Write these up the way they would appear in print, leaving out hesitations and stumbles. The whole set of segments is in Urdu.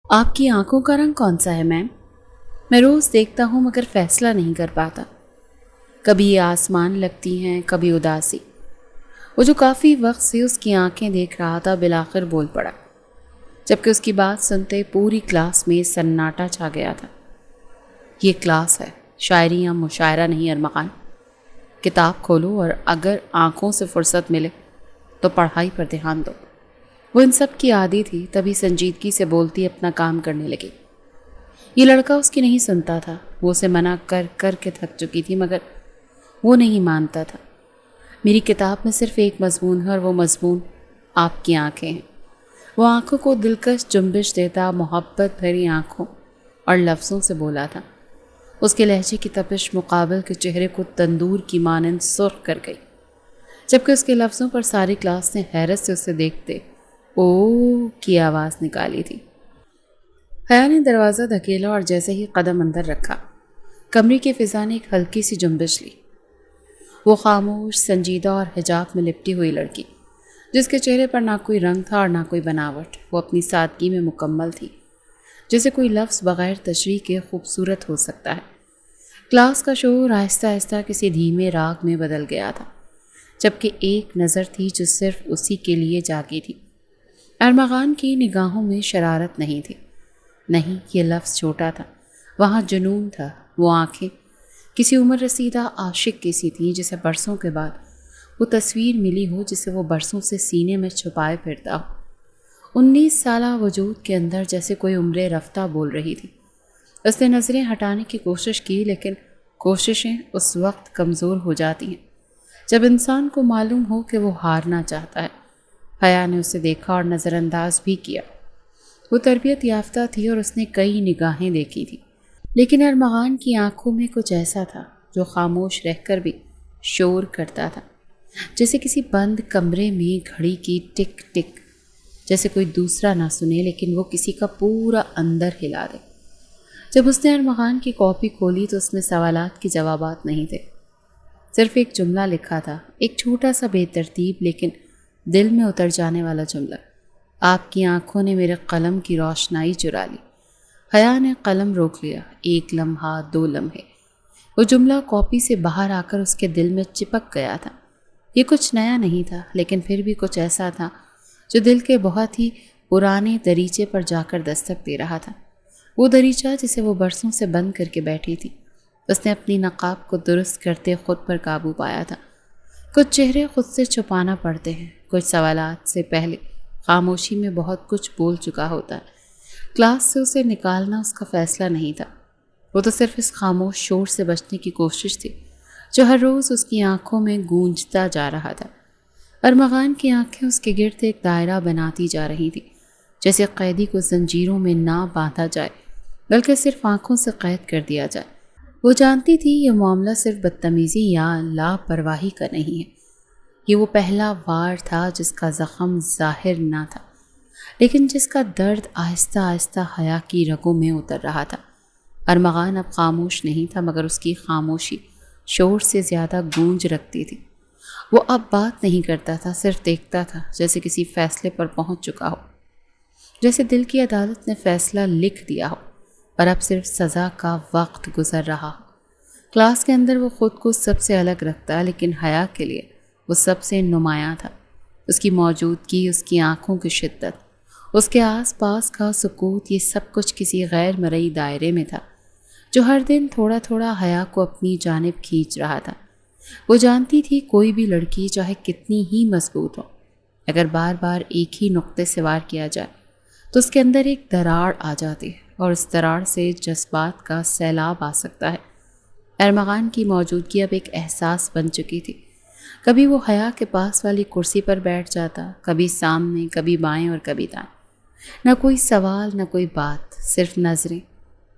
آپ کی آنکھوں کا رنگ کون سا ہے میم؟ میں روز دیکھتا ہوں مگر فیصلہ نہیں کر پاتا. کبھی یہ آسمان لگتی ہیں کبھی اداسی. وہ جو کافی وقت سے اس کی آنکھیں دیکھ رہا تھا بالآخر بول پڑا، جبکہ اس کی بات سنتے پوری کلاس میں سناٹا چھا گیا تھا. یہ کلاس ہے، شاعری یا مشاعرہ نہیں ارمغان. کتاب کھولو اور اگر آنکھوں سے فرصت ملے تو پڑھائی پر دھیان دو. وہ ان سب کی عادی تھی، تبھی سنجیدگی سے بولتی اپنا کام کرنے لگی. یہ لڑکا اس کی نہیں سنتا تھا. وہ اسے منع کر کر کے تھک چکی تھی مگر وہ نہیں مانتا تھا. میری کتاب میں صرف ایک مضمون ہے اور وہ مضمون آپ کی آنکھیں ہیں. وہ آنکھوں کو دلکش جنبش دیتا محبت بھری آنکھوں اور لفظوں سے بولا تھا. اس کے لہجے کی تپش مقابل کے چہرے کو تندور کی مانند سرخ کر گئی، جبکہ اس کے لفظوں پر ساری کلاس نے حیرت سے اسے دیکھتے او کی آواز نکالی تھی. حیا نے دروازہ دھکیلا اور جیسے ہی قدم اندر رکھا، کمرے کی فضا نے ایک ہلکی سی جنبش لی. وہ خاموش، سنجیدہ اور حجاب میں لپٹی ہوئی لڑکی، جس کے چہرے پر نہ کوئی رنگ تھا اور نہ کوئی بناوٹ، وہ اپنی سادگی میں مکمل تھی، جیسے کوئی لفظ بغیر تشریح کے خوبصورت ہو سکتا ہے. کلاس کا شور آہستہ آہستہ کسی دھیمے راگ میں بدل گیا تھا، جبکہ ایک نظر تھی جو صرف اسی کے لیے جاگی تھی. ارمغان کی نگاہوں میں شرارت نہیں تھی، نہیں، یہ لفظ چھوٹا تھا، وہاں جنون تھا. وہ آنکھیں کسی عمر رسیدہ عاشق کی سی تھیں جسے برسوں کے بعد وہ تصویر ملی ہو جسے وہ برسوں سے سینے میں چھپائے پھرتا ہو. 19 سالہ وجود کے اندر جیسے کوئی عمر رفتہ بول رہی تھی. اس نے نظریں ہٹانے کی کوشش کی، لیکن کوششیں اس وقت کمزور ہو جاتی ہیں جب انسان کو معلوم ہو کہ وہ ہارنا چاہتا ہے. حیا نے اسے دیکھا اور نظر انداز بھی کیا. وہ تربیت یافتہ تھی اور اس نے کئی نگاہیں دیکھی تھی، لیکن ارمغان کی آنکھوں میں کچھ ایسا تھا جو خاموش رہ کر بھی شور کرتا تھا، جیسے کسی بند کمرے میں گھڑی کی ٹک ٹک، جیسے کوئی دوسرا نہ سنے لیکن وہ کسی کا پورا اندر ہلا دے. جب اس نے ارمغان کی کاپی کھولی تو اس میں سوالات کے جوابات نہیں تھے، صرف ایک جملہ لکھا تھا، ایک چھوٹا سا بے ترتیب لیکن دل میں اتر جانے والا جملہ: آپ کی آنکھوں نے میرے قلم کی روشنائی چرا لی. حیا نے قلم روک لیا. 1 لمحہ، 2 لمحے، وہ جملہ کاپی سے باہر آ کر اس کے دل میں چپک گیا تھا. یہ کچھ نیا نہیں تھا، لیکن پھر بھی کچھ ایسا تھا جو دل کے بہت ہی پرانے دریچے پر جا کر دستک دے رہا تھا. وہ دریچہ جسے وہ برسوں سے بند کر کے بیٹھی تھی. اس نے اپنی نقاب کو درست کرتے خود پر قابو پایا تھا. کچھ چہرے خود سے چھپانا پڑتے ہیں، کچھ سوالات سے پہلے خاموشی میں بہت کچھ بول چکا ہوتا ہے. کلاس سے اسے نکالنا اس کا فیصلہ نہیں تھا، وہ تو صرف اس خاموش شور سے بچنے کی کوشش تھی جو ہر روز اس کی آنکھوں میں گونجتا جا رہا تھا. ارمغان کی آنکھیں اس کے گرد ایک دائرہ بناتی جا رہی تھی، جیسے قیدی کو زنجیروں میں نہ باندھا جائے بلکہ صرف آنکھوں سے قید کر دیا جائے. وہ جانتی تھی یہ معاملہ صرف بدتمیزی یا لاپرواہی کا نہیں ہے. یہ وہ پہلا وار تھا جس کا زخم ظاہر نہ تھا، لیکن جس کا درد آہستہ آہستہ حیا کی رگوں میں اتر رہا تھا. ارمغان اب خاموش نہیں تھا، مگر اس کی خاموشی شور سے زیادہ گونج رکھتی تھی. وہ اب بات نہیں کرتا تھا، صرف دیکھتا تھا، جیسے کسی فیصلے پر پہنچ چکا ہو، جیسے دل کی عدالت نے فیصلہ لکھ دیا ہو اور اب صرف سزا کا وقت گزر رہا ہو. کلاس کے اندر وہ خود کو سب سے الگ رکھتا، لیکن حیا کے لیے وہ سب سے نمایاں تھا. اس کی موجودگی، اس کی آنکھوں کی شدت، اس کے آس پاس کا سکوت، یہ سب کچھ کسی غیر مرئی دائرے میں تھا جو ہر دن تھوڑا تھوڑا حیا کو اپنی جانب کھینچ رہا تھا. وہ جانتی تھی کوئی بھی لڑکی چاہے کتنی ہی مضبوط ہو، اگر بار بار ایک ہی نقطے سے وار کیا جائے تو اس کے اندر ایک دراڑ آ جاتی ہے اور اس دراڑ سے جذبات کا سیلاب آ سکتا ہے. ارمغان کی موجودگی اب ایک احساس بن چکی تھی. کبھی وہ حیا کے پاس والی کرسی پر بیٹھ جاتا، کبھی سامنے، کبھی بائیں اور کبھی دائیں. نہ کوئی سوال، نہ کوئی بات، صرف نظریں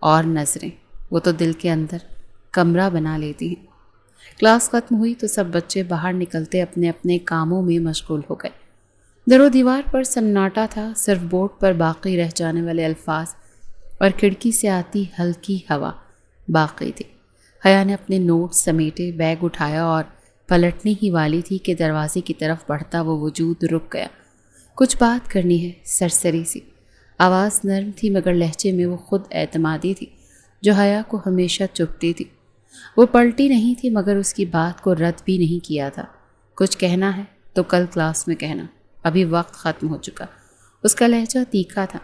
اور نظریں. وہ تو دل کے اندر کمرہ بنا لیتی ہیں. کلاس ختم ہوئی تو سب بچے باہر نکلتے اپنے اپنے کاموں میں مشغول ہو گئے. در و دیوار پر سناٹا تھا، صرف بورڈ پر باقی رہ جانے والے الفاظ اور کھڑکی سے آتی ہلکی ہوا باقی تھی. حیا نے اپنے نوٹ سمیٹے، بیگ اٹھایا اور پلٹنے ہی والی تھی کہ دروازے کی طرف بڑھتا وہ وجود رک گیا. کچھ بات کرنی ہے، سرسری سی. آواز نرم تھی مگر لہجے میں وہ خود اعتمادی تھی جو حیا کو ہمیشہ چبھتی تھی۔ وہ پلٹی نہیں تھی مگر اس کی بات کو رد بھی نہیں کیا تھا۔ کچھ کہنا ہے تو کل کلاس میں کہنا، ابھی وقت ختم ہو چکا۔ اس کا لہجہ تیکھا تھا۔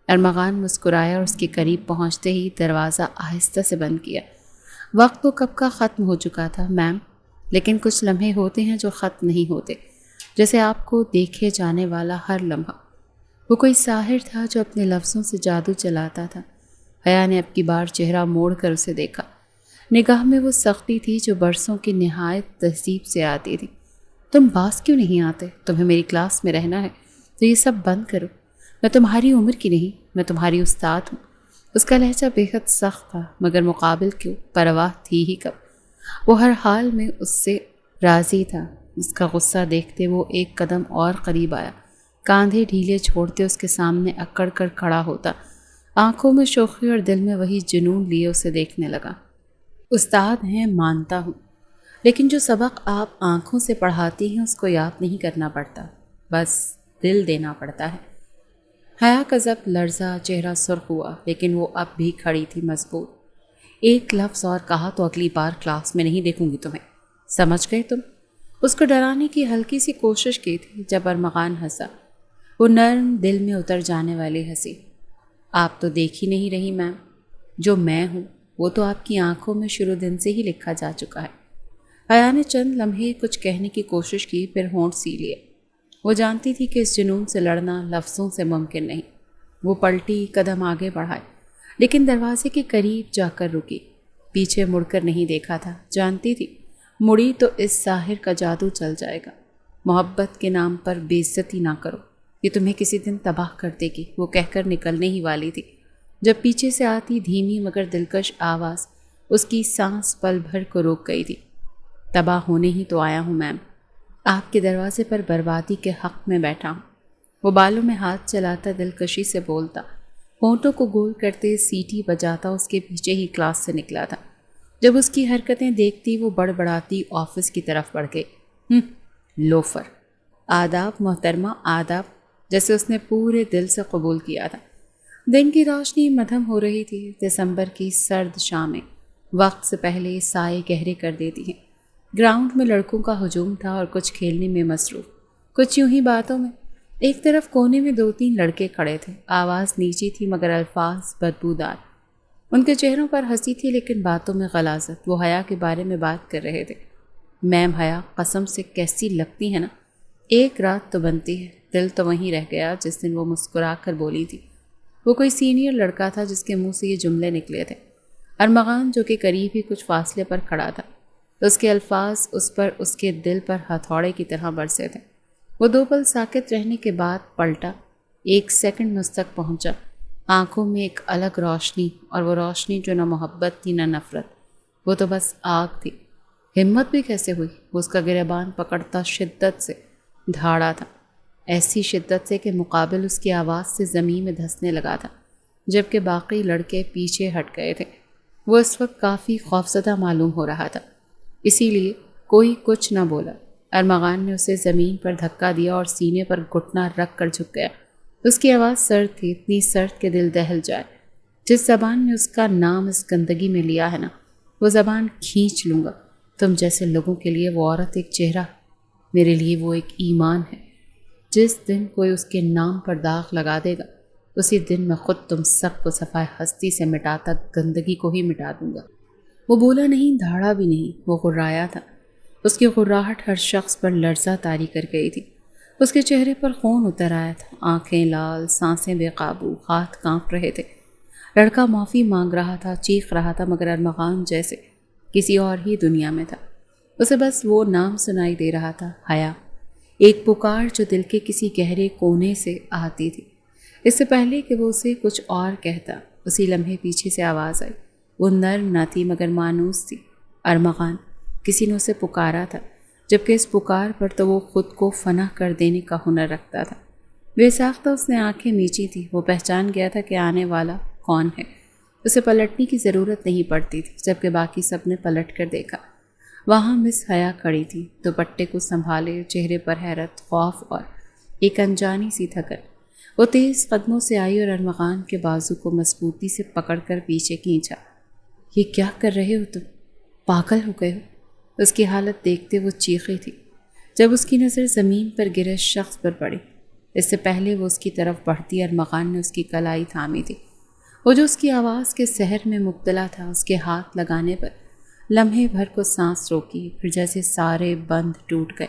ارمغان مسکرایا اور اس کے قریب پہنچتے ہی دروازہ آہستہ سے بند کیا۔ وقت تو کب کا ختم ہو چکا تھا میم، لیکن کچھ لمحے ہوتے ہیں جو ختم نہیں ہوتے، جیسے آپ کو دیکھے جانے والا ہر لمحہ۔ وہ کوئی ساحر تھا جو اپنے لفظوں سے جادو چلاتا تھا۔ حیا نے اب کی بار چہرہ موڑ کر اسے دیکھا۔ نگاہ میں وہ سختی تھی جو برسوں کی نہایت تہذیب سے آتی تھی۔ تم باز کیوں نہیں آتے؟ تمہیں میری کلاس میں رہنا ہے تو یہ سب بند کرو۔ میں تمہاری عمر کی نہیں، میں تمہاری استاد ہوں۔ اس کا لہجہ بے حد سخت تھا مگر مقابل کیوں، پرواہ تھی ہی کب۔ وہ ہر حال میں اس سے راضی تھا۔ اس کا غصہ دیکھتے وہ ایک قدم اور قریب آیا، کاندھے ڈھیلے چھوڑتے اس کے سامنے اکڑ کر کھڑا ہوتا، آنکھوں میں شوخی اور دل میں وہی جنون لیے اسے دیکھنے لگا۔ استاد ہیں مانتا ہوں، لیکن جو سبق آپ آنکھوں سے پڑھاتی ہیں اس کو یاد نہیں کرنا پڑتا، بس دل دینا پڑتا ہے۔ حیا کا ضبط لرزا، چہرہ سرخ ہوا، لیکن وہ اب بھی کھڑی تھی مضبوط۔ ایک لفظ اور کہا تو اگلی بار کلاس میں نہیں دیکھوں گی تمہیں، سمجھ گئے تم؟ اس کو ڈرانے کی ہلکی سی کوشش کی تھی جب ارمغان ہنسا، وہ نرم دل میں اتر جانے والی ہنسی۔ آپ تو دیکھ ہی نہیں رہی میم، جو میں ہوں وہ تو آپ کی آنکھوں میں شروع دن سے ہی لکھا جا چکا ہے۔ حیا نے چند لمحے کچھ کہنے کی کوشش کی، پھر ہونٹ سی لیے۔ وہ جانتی تھی کہ اس جنون سے لڑنا لفظوں سے ممکن نہیں۔ وہ پلٹی، قدم آگے بڑھائے، لیکن دروازے کے قریب جا کر رکی۔ پیچھے مڑ کر نہیں دیکھا تھا، جانتی تھی مڑی تو اس ساحر کا جادو چل جائے گا۔ محبت کے نام پر بے عزتی نہ کرو، یہ تمہیں کسی دن تباہ کر دے گی، وہ کہہ کر نکلنے ہی والی تھی جب پیچھے سے آتی دھیمی مگر دلکش آواز اس کی سانس پل بھر کو روک گئی تھی۔ تباہ ہونے ہی تو آیا ہوں میم، آپ کے دروازے پر بربادی کے حق میں بیٹھا ہوں۔ وہ بالوں میں ہاتھ چلاتا دلکشی سے بولتا، ہونٹوں کو گول کرتے سیٹی بجاتا اس کے پیچھے ہی کلاس سے نکلا تھا۔ جب اس کی حرکتیں دیکھتی وہ بڑبڑاتی آفس کی طرف بڑھ گئی۔ لوفر، آداب محترمہ آداب، جیسے اس نے پورے دل سے قبول کیا تھا۔ دن کی روشنی مدھم ہو رہی تھی۔ دسمبر کی سرد شامیں وقت سے پہلے سائے گہرے کر دیتی ہیں۔ گراؤنڈ میں لڑکوں کا ہجوم تھا اور کچھ کھیلنے میں مصروف، کچھ یوں ہی باتوں میں۔ ایک طرف کونے میں 2-3 لڑکے کھڑے تھے، آواز نیچی تھی مگر الفاظ بدبودار۔ ان کے چہروں پر ہنسی تھی لیکن باتوں میں غلاظت۔ وہ حیا کے بارے میں بات کر رہے تھے۔ میم حیا قسم سے کیسی لگتی ہے نا، ایک رات تو بنتی ہے۔ دل تو وہیں رہ گیا جس دن وہ مسکرا کر بولی تھی۔ وہ کوئی سینئر لڑکا تھا جس کے منہ سے یہ جملے نکلے تھے۔ ارمغان جو کہ قریب ہی کچھ فاصلے پر کھڑا تھا، اس کے الفاظ اس پر اس کے دل پر ہتھوڑے کی طرح برسے تھے۔ وہ 2 پل ساکت رہنے کے بعد پلٹا، 1 سیکنڈ میں اس تک پہنچا، آنکھوں میں ایک الگ روشنی، اور وہ روشنی جو نہ محبت تھی نہ نفرت، وہ تو بس آگ تھی۔ ہمت بھی کیسے ہوئی؟ وہ اس کا گریبان پکڑتا شدت سے دھاڑا تھا، ایسی شدت سے کہ مقابل اس کی آواز سے زمین میں دھسنے لگا تھا، جبکہ باقی لڑکے پیچھے ہٹ گئے تھے۔ وہ اس وقت کافی خوفزدہ معلوم ہو رہا تھا، اسی لیے کوئی کچھ نہ بولا۔ ارمغان نے اسے زمین پر دھکا دیا اور سینے پر گھٹنا رکھ کر جھک گیا۔ اس کی آواز سرد تھی، اتنی سرد کہ دل دہل جائے۔ جس زبان نے اس کا نام اس گندگی میں لیا ہے نا، وہ زبان کھینچ لوں گا۔ تم جیسے لوگوں کے لیے وہ عورت ایک چہرہ، میرے لیے وہ ایک ایمان ہے۔ جس دن کوئی اس کے نام پر داغ لگا دے گا، اسی دن میں خود تم سب کو صفائے ہستی سے مٹاتا گندگی کو ہی مٹا دوں گا۔ وہ بولا نہیں، دھاڑا بھی نہیں، وہ غرایا تھا۔ اس کی غراہٹ ہر شخص پر لرزہ طاری کر گئی تھی۔ اس کے چہرے پر خون اتر آیا تھا، آنکھیں لال، سانسیں بے قابو، ہاتھ کانپ رہے تھے۔ لڑکا معافی مانگ رہا تھا، چیخ رہا تھا، مگر ارمغان جیسے کسی اور ہی دنیا میں تھا۔ اسے بس وہ نام سنائی دے رہا تھا، حیا، ایک پکار جو دل کے کسی گہرے کونے سے آتی تھی۔ اس سے پہلے کہ وہ اسے کچھ اور کہتا، اسی لمحے پیچھے سے آواز آئی۔ وہ نرم نہ تھی مگر مانوس تھی۔ ارمغان، کسی نے اسے پکارا تھا، جبکہ اس پکار پر تو وہ خود کو فنا کر دینے کا ہنر رکھتا تھا۔ بے ساختہ اس نے آنکھیں میچی تھی۔ وہ پہچان گیا تھا کہ آنے والا کون ہے۔ اسے پلٹنے کی ضرورت نہیں پڑتی تھی، جبکہ باقی سب نے پلٹ کر دیکھا۔ وہاں مس حیا کھڑی تھی، دوپٹے کو سنبھالے، چہرے پر حیرت، خوف اور ایک انجانی سی تھکن۔ وہ تیز قدموں سے آئی اور ارمغان کے بازو کو مضبوطی سے پکڑ کر پیچھے کھینچا۔ یہ کیا کر رہے ہو تم؟ پاگل ہو گئے ہو؟ اس کی حالت دیکھتے وہ چیخی تھی جب اس کی نظر زمین پر گرے شخص پر پڑی۔ اس سے پہلے وہ اس کی طرف بڑھتی ارمغان نے اس کی کلائی تھامی تھی۔ وہ جو اس کی آواز کے سحر میں مبتلا تھا، اس کے ہاتھ لگانے پر لمحے بھر کو سانس روکی، پھر جیسے سارے بند ٹوٹ گئے۔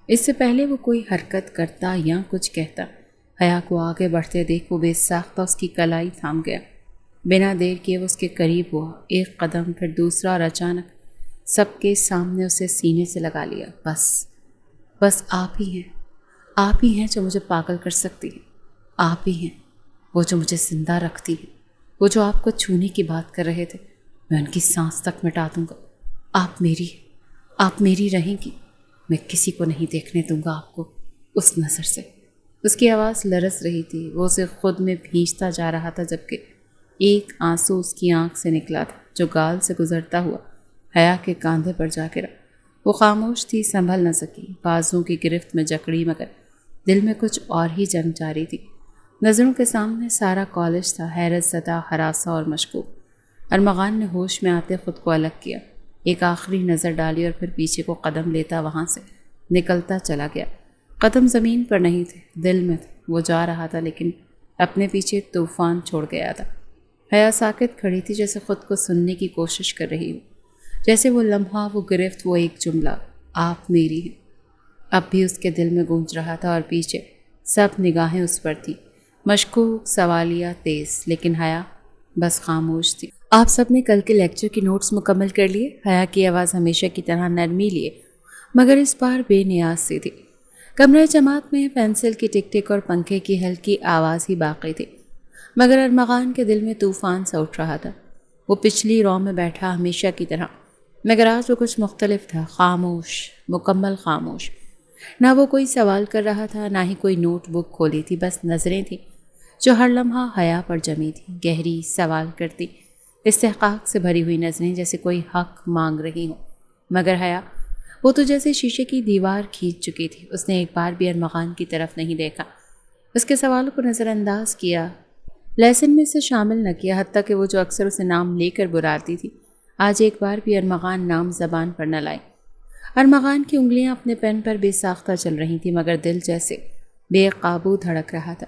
اس سے پہلے وہ کوئی حرکت کرتا یا کچھ کہتا، حیا کو آگے بڑھتے دیکھ وہ بے ساختہ اس کی کلائی تھام گیا۔ بنا دیر کیے وہ اس کے قریب ہوا، ایک قدم پھر دوسرا، اور اچانک سب کے سامنے اسے سینے سے لگا لیا۔ بس آپ ہی ہیں جو مجھے پاگل کر سکتی ہیں، آپ ہی ہیں وہ جو مجھے زندہ رکھتی ہے، وہ جو آپ کو چھونے کی بات کر رہے تھے، میں ان کی سانس تک مٹا دوں گا۔ آپ میری رہیں گی، میں کسی کو نہیں دیکھنے دوں گا آپ کو اس نظر سے۔ اس کی آواز لرز رہی تھی، وہ اسے خود میں بھینچتا جا رہا تھا، جبکہ ایک آنسو اس کی آنکھ سے نکلا تھا جو گال سے گزرتا ہوا حیا کے کاندھے پر جا گرا۔ وہ خاموش تھی، سنبھل نہ سکی، بازوں کی گرفت میں جکڑی، مگر دل میں کچھ اور ہی جنگ جاری تھی۔ نظروں کے سامنے سارا کالج تھا، حیرت زدہ، ہراساں اور مشکوک۔ ارمغان نے ہوش میں آتے خود کو الگ کیا، ایک آخری نظر ڈالی اور پھر پیچھے کو قدم لیتا وہاں سے نکلتا چلا گیا۔ قدم زمین پر نہیں تھے، دل میں تھے۔ وہ جا رہا تھا لیکن اپنے پیچھے طوفان چھوڑ گیا تھا۔ حیا ساکت کھڑی تھی، جیسے خود کو سننے کی کوشش کر رہی ہو، جیسے وہ لمحہ، وہ گرفت، وہ ایک جملہ، آپ میری ہیں، اب بھی اس کے دل میں گونج رہا تھا۔ اور پیچھے سب نگاہیں اس پر تھی، مشکوک، سوالیہ، تیز، لیکن حیا بس خاموش تھی۔ آپ سب نے کل کے لیکچر کی نوٹس مکمل کر لیے؟ حیا کی آواز ہمیشہ کی طرح نرمی لیے مگر اس بار بے نیاز سی تھی۔ کمرہ جماعت میں پینسل کی ٹک ٹک اور پنکھے کی ہلکی آواز ہی باقی تھی، مگر ارمغان کے دل میں طوفان سا اٹھ رہا تھا۔ وہ پچھلی رو میں بیٹھا ہمیشہ کی طرح، مگر آج وہ کچھ مختلف تھا، خاموش، مکمل خاموش۔ نہ وہ کوئی سوال کر رہا تھا، نہ ہی کوئی نوٹ بک کھولی تھی، بس نظریں تھیں جو ہر لمحہ حیا پر جمی تھی، گہری، سوال کرتی، استحقاق سے بھری ہوئی نظریں، جیسے کوئی حق مانگ رہی ہوں۔ مگر حیا، وہ تو جیسے شیشے کی دیوار کھینچ چکی تھی۔ اس نے ایک بار بھی ارمغان کی طرف نہیں دیکھا، اس کے سوالوں کو نظر انداز کیا، لیسن میں اسے شامل نہ کیا، حتیٰ کہ وہ جو اکثر اسے نام لے کر براتی تھی، آج ایک بار بھی ارمغان نام زبان پر نہ لائے۔ ارمغان کی انگلیاں اپنے پین پر بے ساختہ چل رہی تھیں، مگر دل جیسے بے قابو دھڑک رہا تھا۔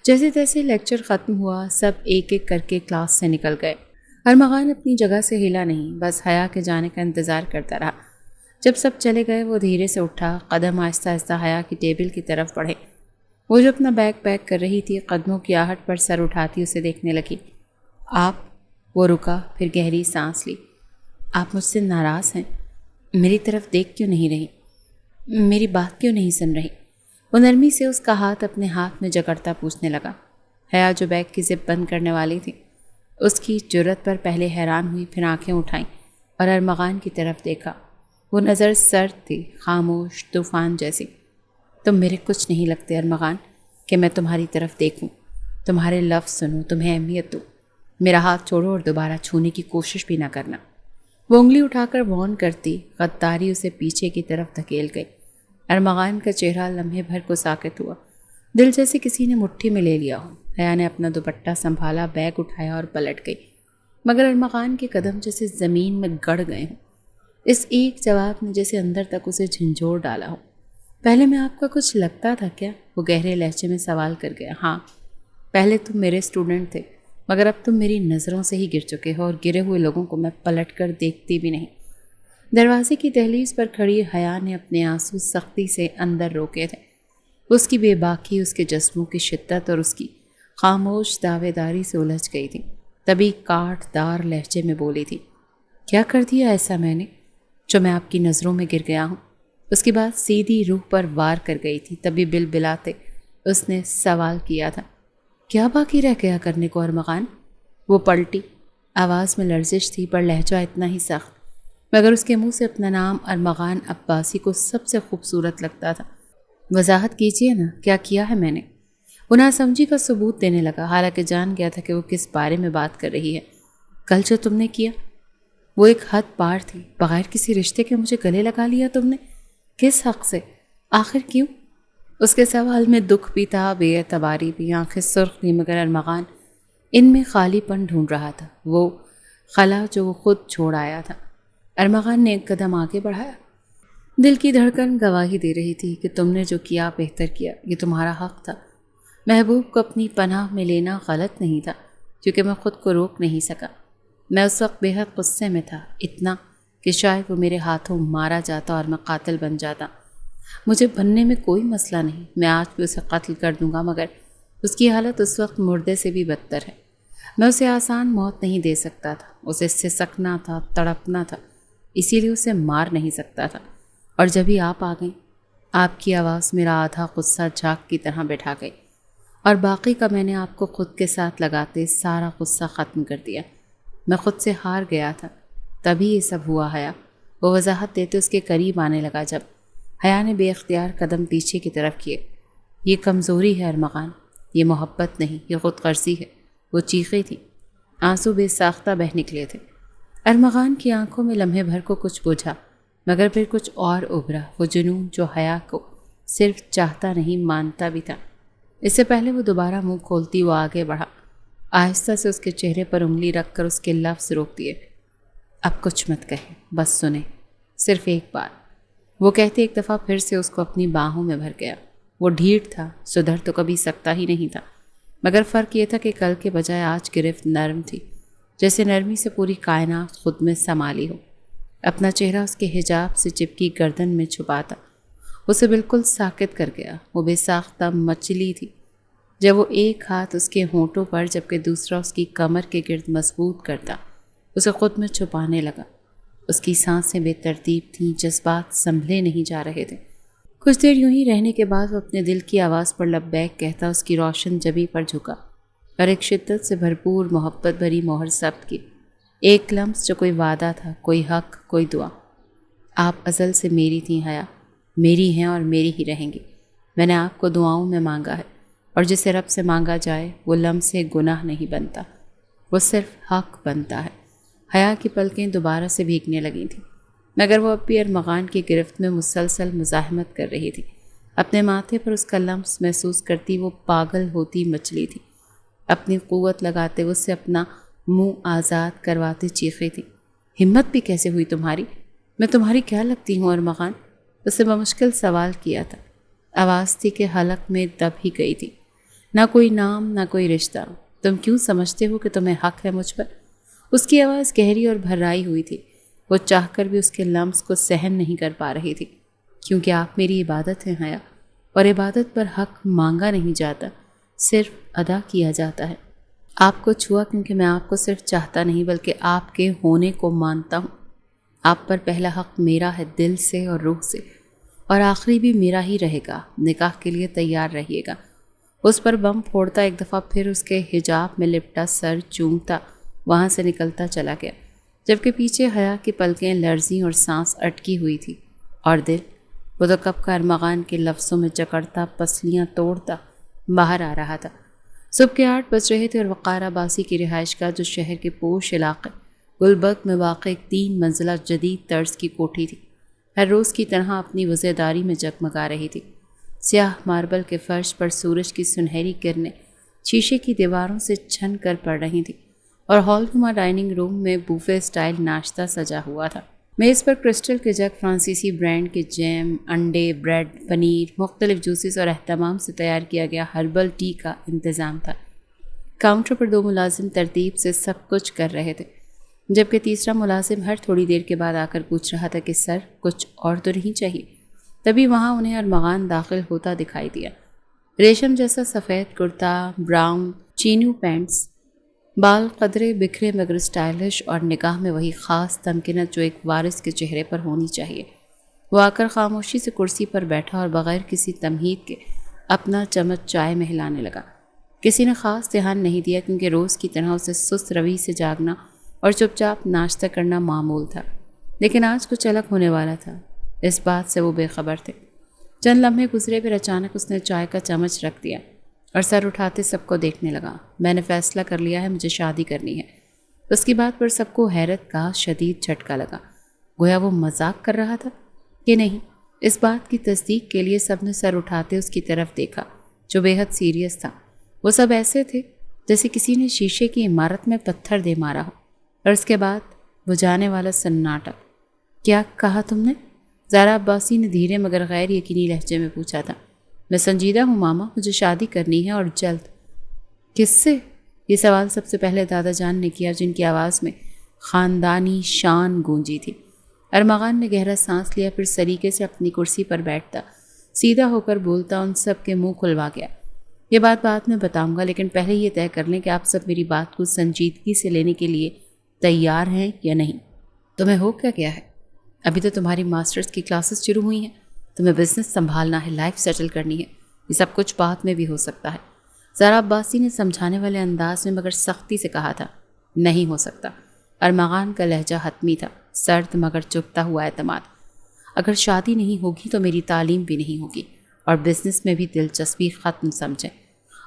جیسے تیسے لیکچر ختم ہوا، سب ایک ایک کر کے کلاس سے نکل گئے۔ ارمغان اپنی جگہ سے ہلا نہیں، بس حیا کے جانے کا انتظار کرتا رہا۔ جب سب چلے گئے وہ دھیرے سے اٹھا، قدم آہستہ آہستہ حیا کی ٹیبل کی طرف بڑھے۔ وہ جو اپنا بیگ پیک کر رہی تھی، قدموں کی آہٹ پر سر اٹھاتی اسے دیکھنے لگی۔ آپ؟ وہ رکا، پھر گہری سانس لی۔ آپ مجھ سے ناراض ہیں؟ میری طرف دیکھ کیوں نہیں رہی؟ میری بات کیوں نہیں سن رہی؟ وہ نرمی سے اس کا ہاتھ اپنے ہاتھ میں جکڑتا پوچھنے لگا۔ حیا جو بیگ کی زپ بند کرنے والی تھی، اس کی جرأت پر پہلے حیران ہوئی، پھر آنکھیں اٹھائیں اور ارمغان کی طرف دیکھا۔ وہ نظر سرد تھی، خاموش، طوفان جیسی۔ تم میرے کچھ نہیں لگتے ارمغان کہ میں تمہاری طرف دیکھوں، تمہارے لفظ سنوں، تمہیں اہمیت دوں۔ میرا ہاتھ چھوڑو اور دوبارہ چھونے کی کوشش بھی نہ کرنا۔ وہ انگلی اٹھا کر وارن کرتی، غداری اسے پیچھے کی طرف دھکیل گئی۔ ارمغان کا چہرہ لمحے بھر کو ساکت ہوا، دل جیسے کسی نے مٹھی میں لے لیا ہو۔ حیا نے اپنا دوپٹہ سنبھالا، بیگ اٹھایا اور پلٹ گئی، مگر ارمغان کے قدم جیسے زمین میں گڑ گئے ہوں۔ اس ایک جواب نے جیسے اندر تک اسے جھنجھوڑ ڈالا ہو۔ پہلے میں آپ کا کچھ لگتا تھا کیا؟ وہ گہرے لہجے میں سوال کر گیا۔ ہاں، پہلے تم میرے اسٹوڈنٹ تھے، مگر اب تم میری نظروں سے ہی گر چکے ہو، اور گرے ہوئے لوگوں کو میں پلٹ کر دیکھتی بھی نہیں۔ دروازے کی دہلیز پر کھڑی حیا نے اپنے آنسو سختی سے اندر روکے تھے۔ اس کی بے باکی، اس کے جسموں کی شدت اور اس کی خاموش دعوے داری سے الجھ گئی تھی۔ تبھی کاٹ دار لہجے میں بولی تھی، کیا کر دیا ایسا میں نے جو میں آپ کی نظروں میں گر گیا ہوں؟ اس کی بات سیدھی روح پر وار کر گئی تھی۔ تبھی بل بلاتے اس نے سوال کیا تھا، کیا باقی رہ گیا کرنے کو ارمغان؟ وہ پلٹی، آواز میں لرزش تھی پر لہجہ اتنا ہی سخت، مگر اس کے منہ سے اپنا نام ارمغان عباسی کو سب سے خوبصورت لگتا تھا۔ وضاحت کیجیے نا، کیا کیا ہے میں نے؟ وہ ناسمجھی کا ثبوت دینے لگا، حالانکہ جان گیا تھا کہ وہ کس بارے میں بات کر رہی ہے۔ کل جو تم نے کیا وہ ایک حد پار تھی، بغیر کسی رشتے کے مجھے گلے لگا لیا تم نے، کس حق سے؟ آخر کیوں؟ اس کے سوال میں دکھ بھی تھا، بے اعتباری بھی، آنکھیں سرخ تھیں، مگر ارمغان ان میں خالی پن ڈھونڈ رہا تھا، وہ خلا جو وہ خود چھوڑ آیا تھا۔ ارمغان نے ایک قدم آگے بڑھایا۔ دل کی دھڑکن گواہی دے رہی تھی کہ تم نے جو کیا بہتر کیا، یہ تمہارا حق تھا۔ محبوب کو اپنی پناہ میں لینا غلط نہیں تھا، کیونکہ میں خود کو روک نہیں سکا۔ میں اس وقت بے حد غصے میں تھا، اتنا کہ شاید وہ میرے ہاتھوں مارا جاتا اور میں قاتل بن جاتا۔ مجھے بننے میں کوئی مسئلہ نہیں، میں آج بھی اسے قتل کر دوں گا، مگر اس کی حالت اس وقت مردے سے بھی بدتر ہے۔ میں اسے آسان موت نہیں دے سکتا تھا، اسے سسکنا تھا، تڑپنا تھا، اسی لیے اسے مار نہیں سکتا تھا۔ اور جبھی آپ آ گئیں، آپ کی آواز میرا آدھا غصہ جھاگ کی طرح بٹھا گئی، اور باقی کا میں نے آپ کو خود کے ساتھ لگاتے سارا غصہ ختم کر دیا۔ میں خود سے ہار گیا تھا، تبھی یہ سب ہوا۔ حیا وہ وضاحت دیتے اس کے قریب آنے لگا۔ جب حیا نے بے اختیار قدم پیچھے کی طرف کیے۔ یہ کمزوری ہے ارمغان، یہ محبت نہیں، یہ خود غرضی ہے۔ وہ چیخی تھی، آنسو بے ساختہ بہہ نکلے تھے۔ ارمغان کی آنکھوں میں لمحے بھر کو کچھ بجھا، مگر پھر کچھ اور ابھرا، وہ جنون جو حیا کو صرف چاہتا نہیں مانتا بھی تھا۔ اس سے پہلے وہ دوبارہ منہ کھولتی وہ آگے بڑھا، آہستہ سے اس کے چہرے پر انگلی رکھ کر اس کے لفظ روک دیے۔ اب کچھ مت کہیں، بس سنیں، صرف ایک بار۔ وہ کہتے ایک دفعہ پھر سے اس کو اپنی باہوں میں بھر گیا۔ وہ ڈھیٹ تھا، سدھر تو کبھی سکتا ہی نہیں تھا، مگر فرق یہ تھا کہ کل کے بجائے آج گرفت نرم تھی، جیسے نرمی سے پوری کائنات خود میں سنبھالی ہو۔ اپنا چہرہ اس کے حجاب سے چپکی گردن میں چھپاتا اسے بالکل ساکت کر گیا۔ وہ بے ساختہ مچلی تھی جب وہ ایک ہاتھ اس کے ہونٹوں پر جبکہ دوسرا اس کی کمر کے گرد مضبوط کرتا اسے خود میں چھپانے لگا۔ اس کی سانسیں بے ترتیب تھیں، جذبات سنبھلے نہیں جا رہے تھے۔ کچھ دیر یوں ہی رہنے کے بعد وہ اپنے دل کی آواز پر لبیک کہتا اس کی روشن جبیں پر جھکا اور ایک شدت سے بھرپور محبت بھری مہر ضبط کی۔ ایک لمس جو کوئی وعدہ تھا، کوئی حق، کوئی دعا۔ آپ ازل سے میری تھیں حیا، میری ہیں اور میری ہی رہیں گی۔ میں نے آپ کو دعاؤں میں مانگا ہے، اور جسے رب سے مانگا جائے وہ لمس سے گناہ نہیں بنتا، وہ صرف حق بنتا ہے۔ حیا کی پلکیں دوبارہ سے بھیگنے لگی تھیں، مگر وہ اب بھی ارمغان کی گرفت میں مسلسل مزاحمت کر رہی تھی۔ اپنے ماتھے پر اس کا لمس محسوس کرتی وہ پاگل ہوتی مچلی تھی، اپنی قوت لگاتے اس سے اپنا منہ آزاد کرواتے چیخی تھی۔ ہمت بھی کیسے ہوئی تمہاری؟ میں تمہاری کیا لگتی ہوں ارمغان؟ اسے بمشکل سوال کیا تھا۔ آواز تھی کہ حلق میں دب ہی گئی تھی۔ نہ کوئی نام، نہ کوئی رشتہ۔ تم کیوں سمجھتے ہو کہ تمہیں حق ہے مجھ پر؟ اس کی آواز گہری اور بھرائی ہوئی تھی، وہ چاہ کر بھی اس کے لمس کو سہن نہیں کر پا رہی تھی۔ کیونکہ آپ میری عبادت ہیں حیا، اور عبادت پر حق مانگا نہیں جاتا، صرف ادا کیا جاتا ہے۔ آپ کو چھوا کیونکہ میں آپ کو صرف چاہتا نہیں بلکہ آپ کے ہونے کو مانتا ہوں۔ آپ پر پہلا حق میرا ہے، دل سے اور روح سے، اور آخری بھی میرا ہی رہے گا۔ نکاح کے لیے تیار رہیے گا۔ اس پر بم پھوڑتا ایک دفعہ پھر اس کے حجاب میں لپٹا سر چومتا وہاں سے نکلتا چلا گیا، جبکہ پیچھے حیا کی پلکیں لرزیں اور سانس اٹکی ہوئی تھی، اور دل وہ تو کب کا ارمغان کے لفظوں میں جکڑتا پسلیاں توڑتا باہر آ رہا تھا۔ صبح کے 8 بج رہے تھے اور وقار عباسی کی رہائش گاہ جو شہر کے پوش علاقے گلبرگ میں واقع ایک 3 منزلہ جدید طرز کی کوٹھی تھی، ہر روز کی طرح اپنی وزیداری میں جگمگا رہی تھی۔ سیاہ ماربل کے فرش پر سورج کی سنہری کرنیں شیشے کی دیواروں سے چھن کر پڑ رہی تھیں، اور ہال نما ڈائننگ روم میں بوفے سٹائل ناشتہ سجا ہوا تھا۔ میز پر کرسٹل کے جگ، فرانسیسی برانڈ کے جیم، انڈے، بریڈ، پنیر، مختلف جوسز اور اہتمام سے تیار کیا گیا ہربل ٹی کا انتظام تھا۔ کاؤنٹر پر 2 ملازم ترتیب سے سب کچھ کر رہے تھے، جبکہ تیسرا ملازم ہر تھوڑی دیر کے بعد آ کر پوچھ رہا تھا کہ سر کچھ اور تو نہیں چاہیے۔ تبھی وہاں انہیں ارمغان داخل ہوتا دکھائی دیا۔ ریشم جیسا سفید کرتا، براؤن چینو پینٹس، بال قدرے بکھرے مگر سٹائلش، اور نگاہ میں وہی خاص تمکنت جو ایک وارث کے چہرے پر ہونی چاہیے۔ وہ آ کر خاموشی سے کرسی پر بیٹھا اور بغیر کسی تمہید کے اپنا چمچ چائے میں ہلانے لگا۔ کسی نے خاص دھیان نہیں دیا کیونکہ روز کی طرح اسے سست روی سے جاگنا اور چپ چاپ ناشتہ کرنا معمول تھا، لیکن آج کچھ الگ ہونے والا تھا، اس بات سے وہ بے خبر تھے۔ چند لمحے گزرے پھر اچانک اس نے چائے کا چمچ رکھ دیا اور سر اٹھاتے سب کو دیکھنے لگا۔ میں نے فیصلہ کر لیا ہے، مجھے شادی کرنی ہے۔ اس کی بات پر سب کو حیرت کا شدید جھٹکا لگا۔ گویا وہ مذاق کر رہا تھا کہ نہیں، اس بات کی تصدیق کے لیے سب نے سر اٹھاتے اس کی طرف دیکھا جو بے حد سیریس تھا۔ وہ سب ایسے تھے جیسے کسی نے شیشے کی عمارت میں پتھر دے مارا ہو، اور اس کے بعد بجھانے والا سناٹا۔ کیا کہا تم نے؟ زارا عباسی نے دھیرے مگر غیر یقینی لہجے میں پوچھا تھا۔ میں سنجیدہ ہوں ماما، مجھے شادی کرنی ہے اور جلد۔ کس سے؟ یہ سوال سب سے پہلے دادا جان نے کیا، جن کی آواز میں خاندانی شان گونجی تھی۔ ارمغان نے گہرا سانس لیا، پھر سلیقے سے اپنی کرسی پر بیٹھتا سیدھا ہو کر بولتا ان سب کے منہ کھلوا گیا۔ یہ بات بعد میں بتاؤں گا، لیکن پہلے یہ طے کر لیں کہ آپ سب میری بات کو سنجیدگی سے لینے کے لیے تیار ہیں یا نہیں۔ تمہیں ہو کیا گیا ہے؟ ابھی تو تمہاری ماسٹرز کی کلاسز شروع ہوئی ہیں، تمہیں بزنس سنبھالنا ہے، لائف سیٹل کرنی ہے، یہ سب کچھ بعد میں بھی ہو سکتا ہے۔ زارا عباسی نے سمجھانے والے انداز میں مگر سختی سے کہا تھا۔ نہیں ہو سکتا۔ ارمغان کا لہجہ حتمی تھا، سرد مگر چبھتا ہوا اعتماد۔ اگر شادی نہیں ہوگی تو میری تعلیم بھی نہیں ہوگی، اور بزنس میں بھی دلچسپی ختم سمجھیں۔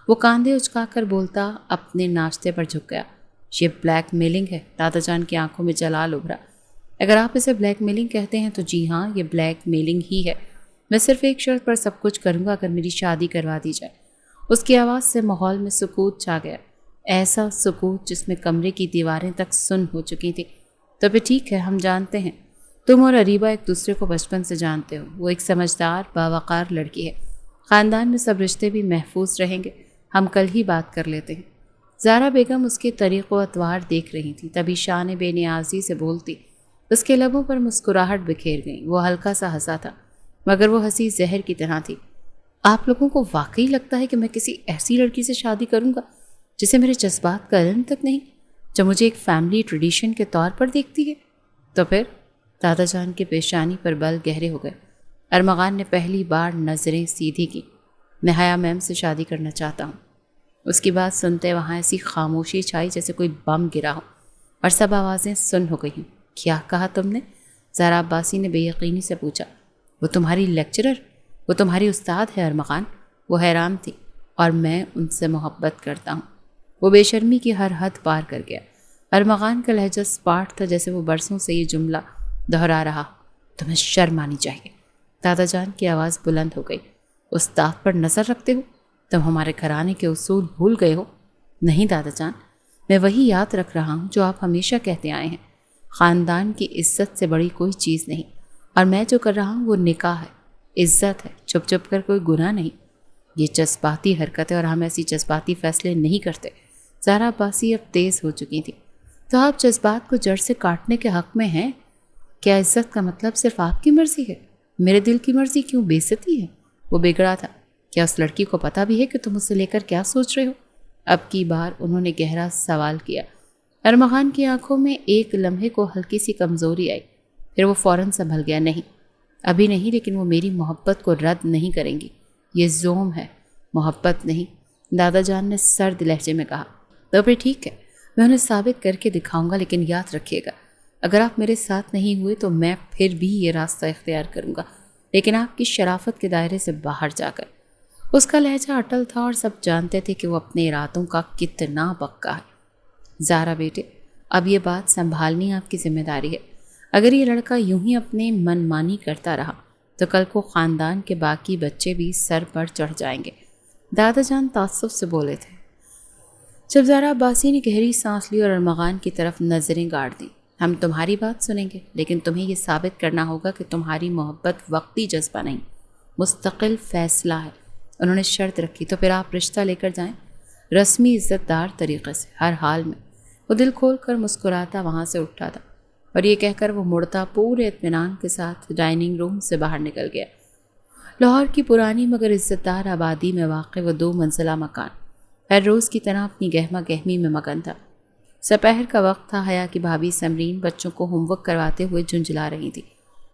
وہ کاندھے اچکا کر بولتا اپنے ناشتے پر جھک گیا۔ یہ بلیک میلنگ ہے۔ دادا جان کی آنکھوں میں جلال ابھرا۔ اگر آپ اسے بلیک میلنگ کہتے ہیں تو جی ہاں، یہ بلیک میلنگ ہی ہے۔ میں صرف ایک شرط پر سب کچھ کروں گا، اگر میری شادی کروا دی جائے۔ اس کی آواز سے ماحول میں سکوت چھا گیا، ایسا سکوت جس میں کمرے کی دیواریں تک سن ہو چکی تھیں۔ تو پھر ٹھیک ہے، ہم جانتے ہیں تم اور اریبہ ایک دوسرے کو بچپن سے جانتے ہو۔ وہ ایک سمجھدار باوقار لڑکی ہے، خاندان میں سب رشتے بھی محفوظ رہیں گے۔ ہم کل ہی بات کر لیتے ہیں۔ زارا بیگم اس کے طریق و اطوار دیکھ رہی تھی، تبھی شان بے نیازی سے بولتی۔ اس کے لبوں پر مسکراہٹ بکھیر گئی۔ وہ ہلکا سا ہنسا تھا، مگر وہ ہنسی زہر کی طرح تھی۔ آپ لوگوں کو واقعی لگتا ہے کہ میں کسی ایسی لڑکی سے شادی کروں گا جسے میرے جذبات کا علم تک نہیں، جو مجھے ایک فیملی ٹریڈیشن کے طور پر دیکھتی ہے؟ تو پھر دادا جان کے پیشانی پر بل گہرے ہو گئے۔ ارمغان نے پہلی بار نظریں سیدھی کی۔ میں حیا میم سے شادی کرنا چاہتا ہوں۔ اس کی بات سنتے وہاں ایسی خاموشی چھائی جیسے کوئی بم گرا ہو، اور سب آوازیں سن ہو گئی ہوں۔ کیا کہا تم نے؟ زارا عباسی نے بے یقینی سے پوچھا۔ وہ تمہاری لیکچرر، وہ تمہاری استاد ہے ارمغان؟ وہ حیران تھی۔ اور میں ان سے محبت کرتا ہوں۔ وہ بے شرمی کی ہر حد پار کر گیا۔ ارمغان کا لہجہ سپاٹ تھا، جیسے وہ برسوں سے یہ جملہ دہرا رہا۔ تمہیں شرم آنی چاہیے۔ دادا جان کی آواز بلند ہو گئی۔ استاد پر نظر رکھتے ہو؟ تم ہمارے گھرانے کے اصول بھول گئے ہو؟ نہیں دادا جان، میں وہی یاد رکھ رہا ہوں جو آپ ہمیشہ کہتے آئے ہیں، خاندان کی عزت سے بڑی کوئی چیز نہیں، اور میں جو کر رہا ہوں وہ نکاح ہے، عزت ہے، چھپ چھپ کر کوئی گناہ نہیں۔ یہ جذباتی حرکت ہے اور ہم ایسی جذباتی فیصلے نہیں کرتے۔ زارا عباسی اب تیز ہو چکی تھی۔ تو آپ جذبات کو جڑ سے کاٹنے کے حق میں ہیں؟ کیا عزت کا مطلب صرف آپ کی مرضی ہے؟ میرے دل کی مرضی کیوں بے عزتی ہے؟ وہ بگڑا تھا۔ کیا اس لڑکی کو پتہ بھی ہے کہ تم اسے لے کر کیا سوچ رہے ہو؟ اب کی بار انہوں نے گہرا سوال کیا۔ ارمغان کی آنکھوں میں ایک لمحے کو ہلکی سی کمزوری آئی، پھر وہ فوراً سنبھل گیا۔ نہیں، ابھی نہیں، لیکن وہ میری محبت کو رد نہیں کریں گی۔ یہ زوم ہے، محبت نہیں، دادا جان نے سرد لہجے میں کہا۔ تو پھر ٹھیک ہے، میں انہیں ثابت کر کے دکھاؤں گا، لیکن یاد رکھیے گا، اگر آپ میرے ساتھ نہیں ہوئے تو میں پھر بھی یہ راستہ اختیار کروں گا، لیکن آپ کی شرافت کے دائرے سے باہر جا کر۔ اس کا لہجہ اٹل تھا اور سب جانتے تھے کہ وہ اپنے ارادوں کا کتنا پکا ہے۔ زارا بیٹے، اب یہ بات سنبھالنی آپ کی ذمہ داری ہے۔ اگر یہ لڑکا یوں ہی اپنے من مانی کرتا رہا تو کل کو خاندان کے باقی بچے بھی سر پر چڑھ جائیں گے۔ دادا جان تعصب سے بولے تھے۔ جب زارا عباسی نے گہری سانس لی اور ارمغان کی طرف نظریں گاڑ دیں، ہم تمہاری بات سنیں گے، لیکن تمہیں یہ ثابت کرنا ہوگا کہ تمہاری محبت وقتی جذبہ نہیں، مستقل فیصلہ ہے۔ انہوں نے شرط رکھی۔ تو پھر آپ رشتہ لے کر جائیں، رسمی عزت دار طریقے سے، ہر حال میں۔ وہ دل کھول کر مسکراتا وہاں سے اٹھا تھا، اور یہ کہہ کر وہ مڑتا پورے اطمینان کے ساتھ ڈائننگ روم سے باہر نکل گیا۔ لاہور کی پرانی مگر عزت دار آبادی میں واقع وہ 2 منزلہ مکان ہر روز کی طرح اپنی گہما گہمی میں مگن تھا۔ دوپہر کا وقت تھا۔ حیا کی بھابھی سمرین بچوں کو ہوم ورک کرواتے ہوئے جھنجھلا رہی تھی۔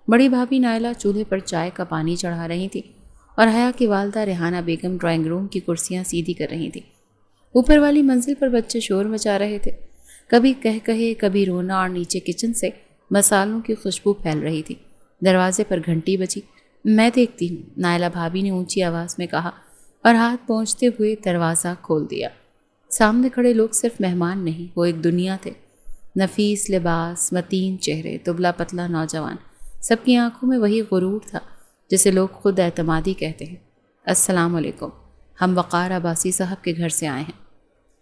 بڑی بھابھی نائلہ چولہے پر چائے کا پانی چڑھا رہی تھی، اور حیا کی والدہ ریحانہ بیگم ڈرائنگ روم کی کرسیاں سیدھی کر رہی تھی۔ اوپر والی منزل پر بچے شور مچا رہے تھے، کبھی کہے کبھی رونا، اور نیچے کچن سے مسالوں کی خوشبو پھیل رہی تھی۔ دروازے پر گھنٹی بجی۔ میں دیکھتی ہوں، نائلہ بھابھی نے اونچی آواز میں کہا، اور ہاتھ پہنچتے ہوئے دروازہ کھول دیا۔ سامنے کھڑے لوگ صرف مہمان نہیں، وہ ایک دنیا تھے۔ نفیس لباس، متین چہرے، دبلا پتلا نوجوان، سب کی آنکھوں میں وہی غرور تھا جسے لوگ خود اعتمادی کہتے ہیں۔ السلام علیکم، ہم وقار عباسی صاحب کے گھر سے آئے ہیں۔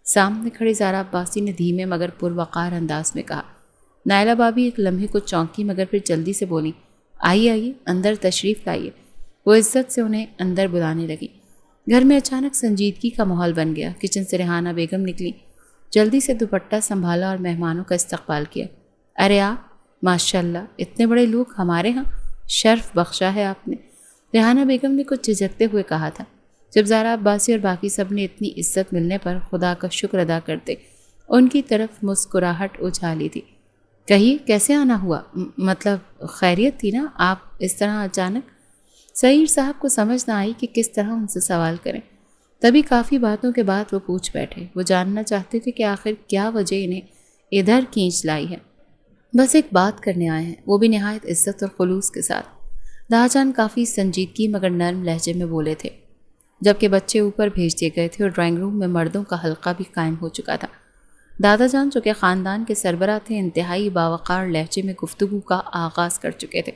سامنے کھڑی زارا عباسی نے دھیمے مگر پروقار انداز میں کہا۔ نائلہ بابی ایک لمحے کو چونکی مگر پھر جلدی سے بولی، آئیے آئیے، اندر تشریف لائیے۔ وہ عزت سے انہیں اندر بلانے لگی۔ گھر میں اچانک سنجیدگی کا ماحول بن گیا۔ کچن سے ریحانہ بیگم نکلی، جلدی سے دوپٹہ سنبھالا اور مہمانوں کا استقبال کیا۔ ارے آپ، ماشاء اللہ، اتنے بڑے لوگ ہمارے ہاں، شرف بخشا ہے آپ نے، ریحانہ بیگم نے کچھ جھجکتے ہوئے کہا تھا۔ جب زارا عباسی اور باقی سب نے اتنی عزت ملنے پر خدا کا شکر ادا کرتے ان کی طرف مسکراہٹ اچھالی تھی۔ کہیے کیسے آنا ہوا؟ مطلب خیریت تھی نا؟ آپ اس طرح اچانک؟ سعید صاحب کو سمجھ نہ آئی کہ کس طرح ان سے سوال کریں۔ تبھی کافی باتوں کے بعد وہ پوچھ بیٹھے۔ وہ جاننا چاہتے تھے کہ آخر کیا وجہ انہیں ادھر کھینچ لائی ہے۔ بس ایک بات کرنے آئے ہیں، وہ بھی نہایت عزت اور خلوص کے ساتھ۔ دادا جان کافی سنجیدگی مگر نرم لہجے میں بولے تھے، جبکہ بچے اوپر بھیج دیے گئے تھے اور ڈرائنگ روم میں مردوں کا حلقہ بھی قائم ہو چکا تھا۔ دادا جان جو کہ خاندان کے سربراہ تھے، انتہائی باوقار لہجے میں گفتگو کا آغاز کر چکے تھے۔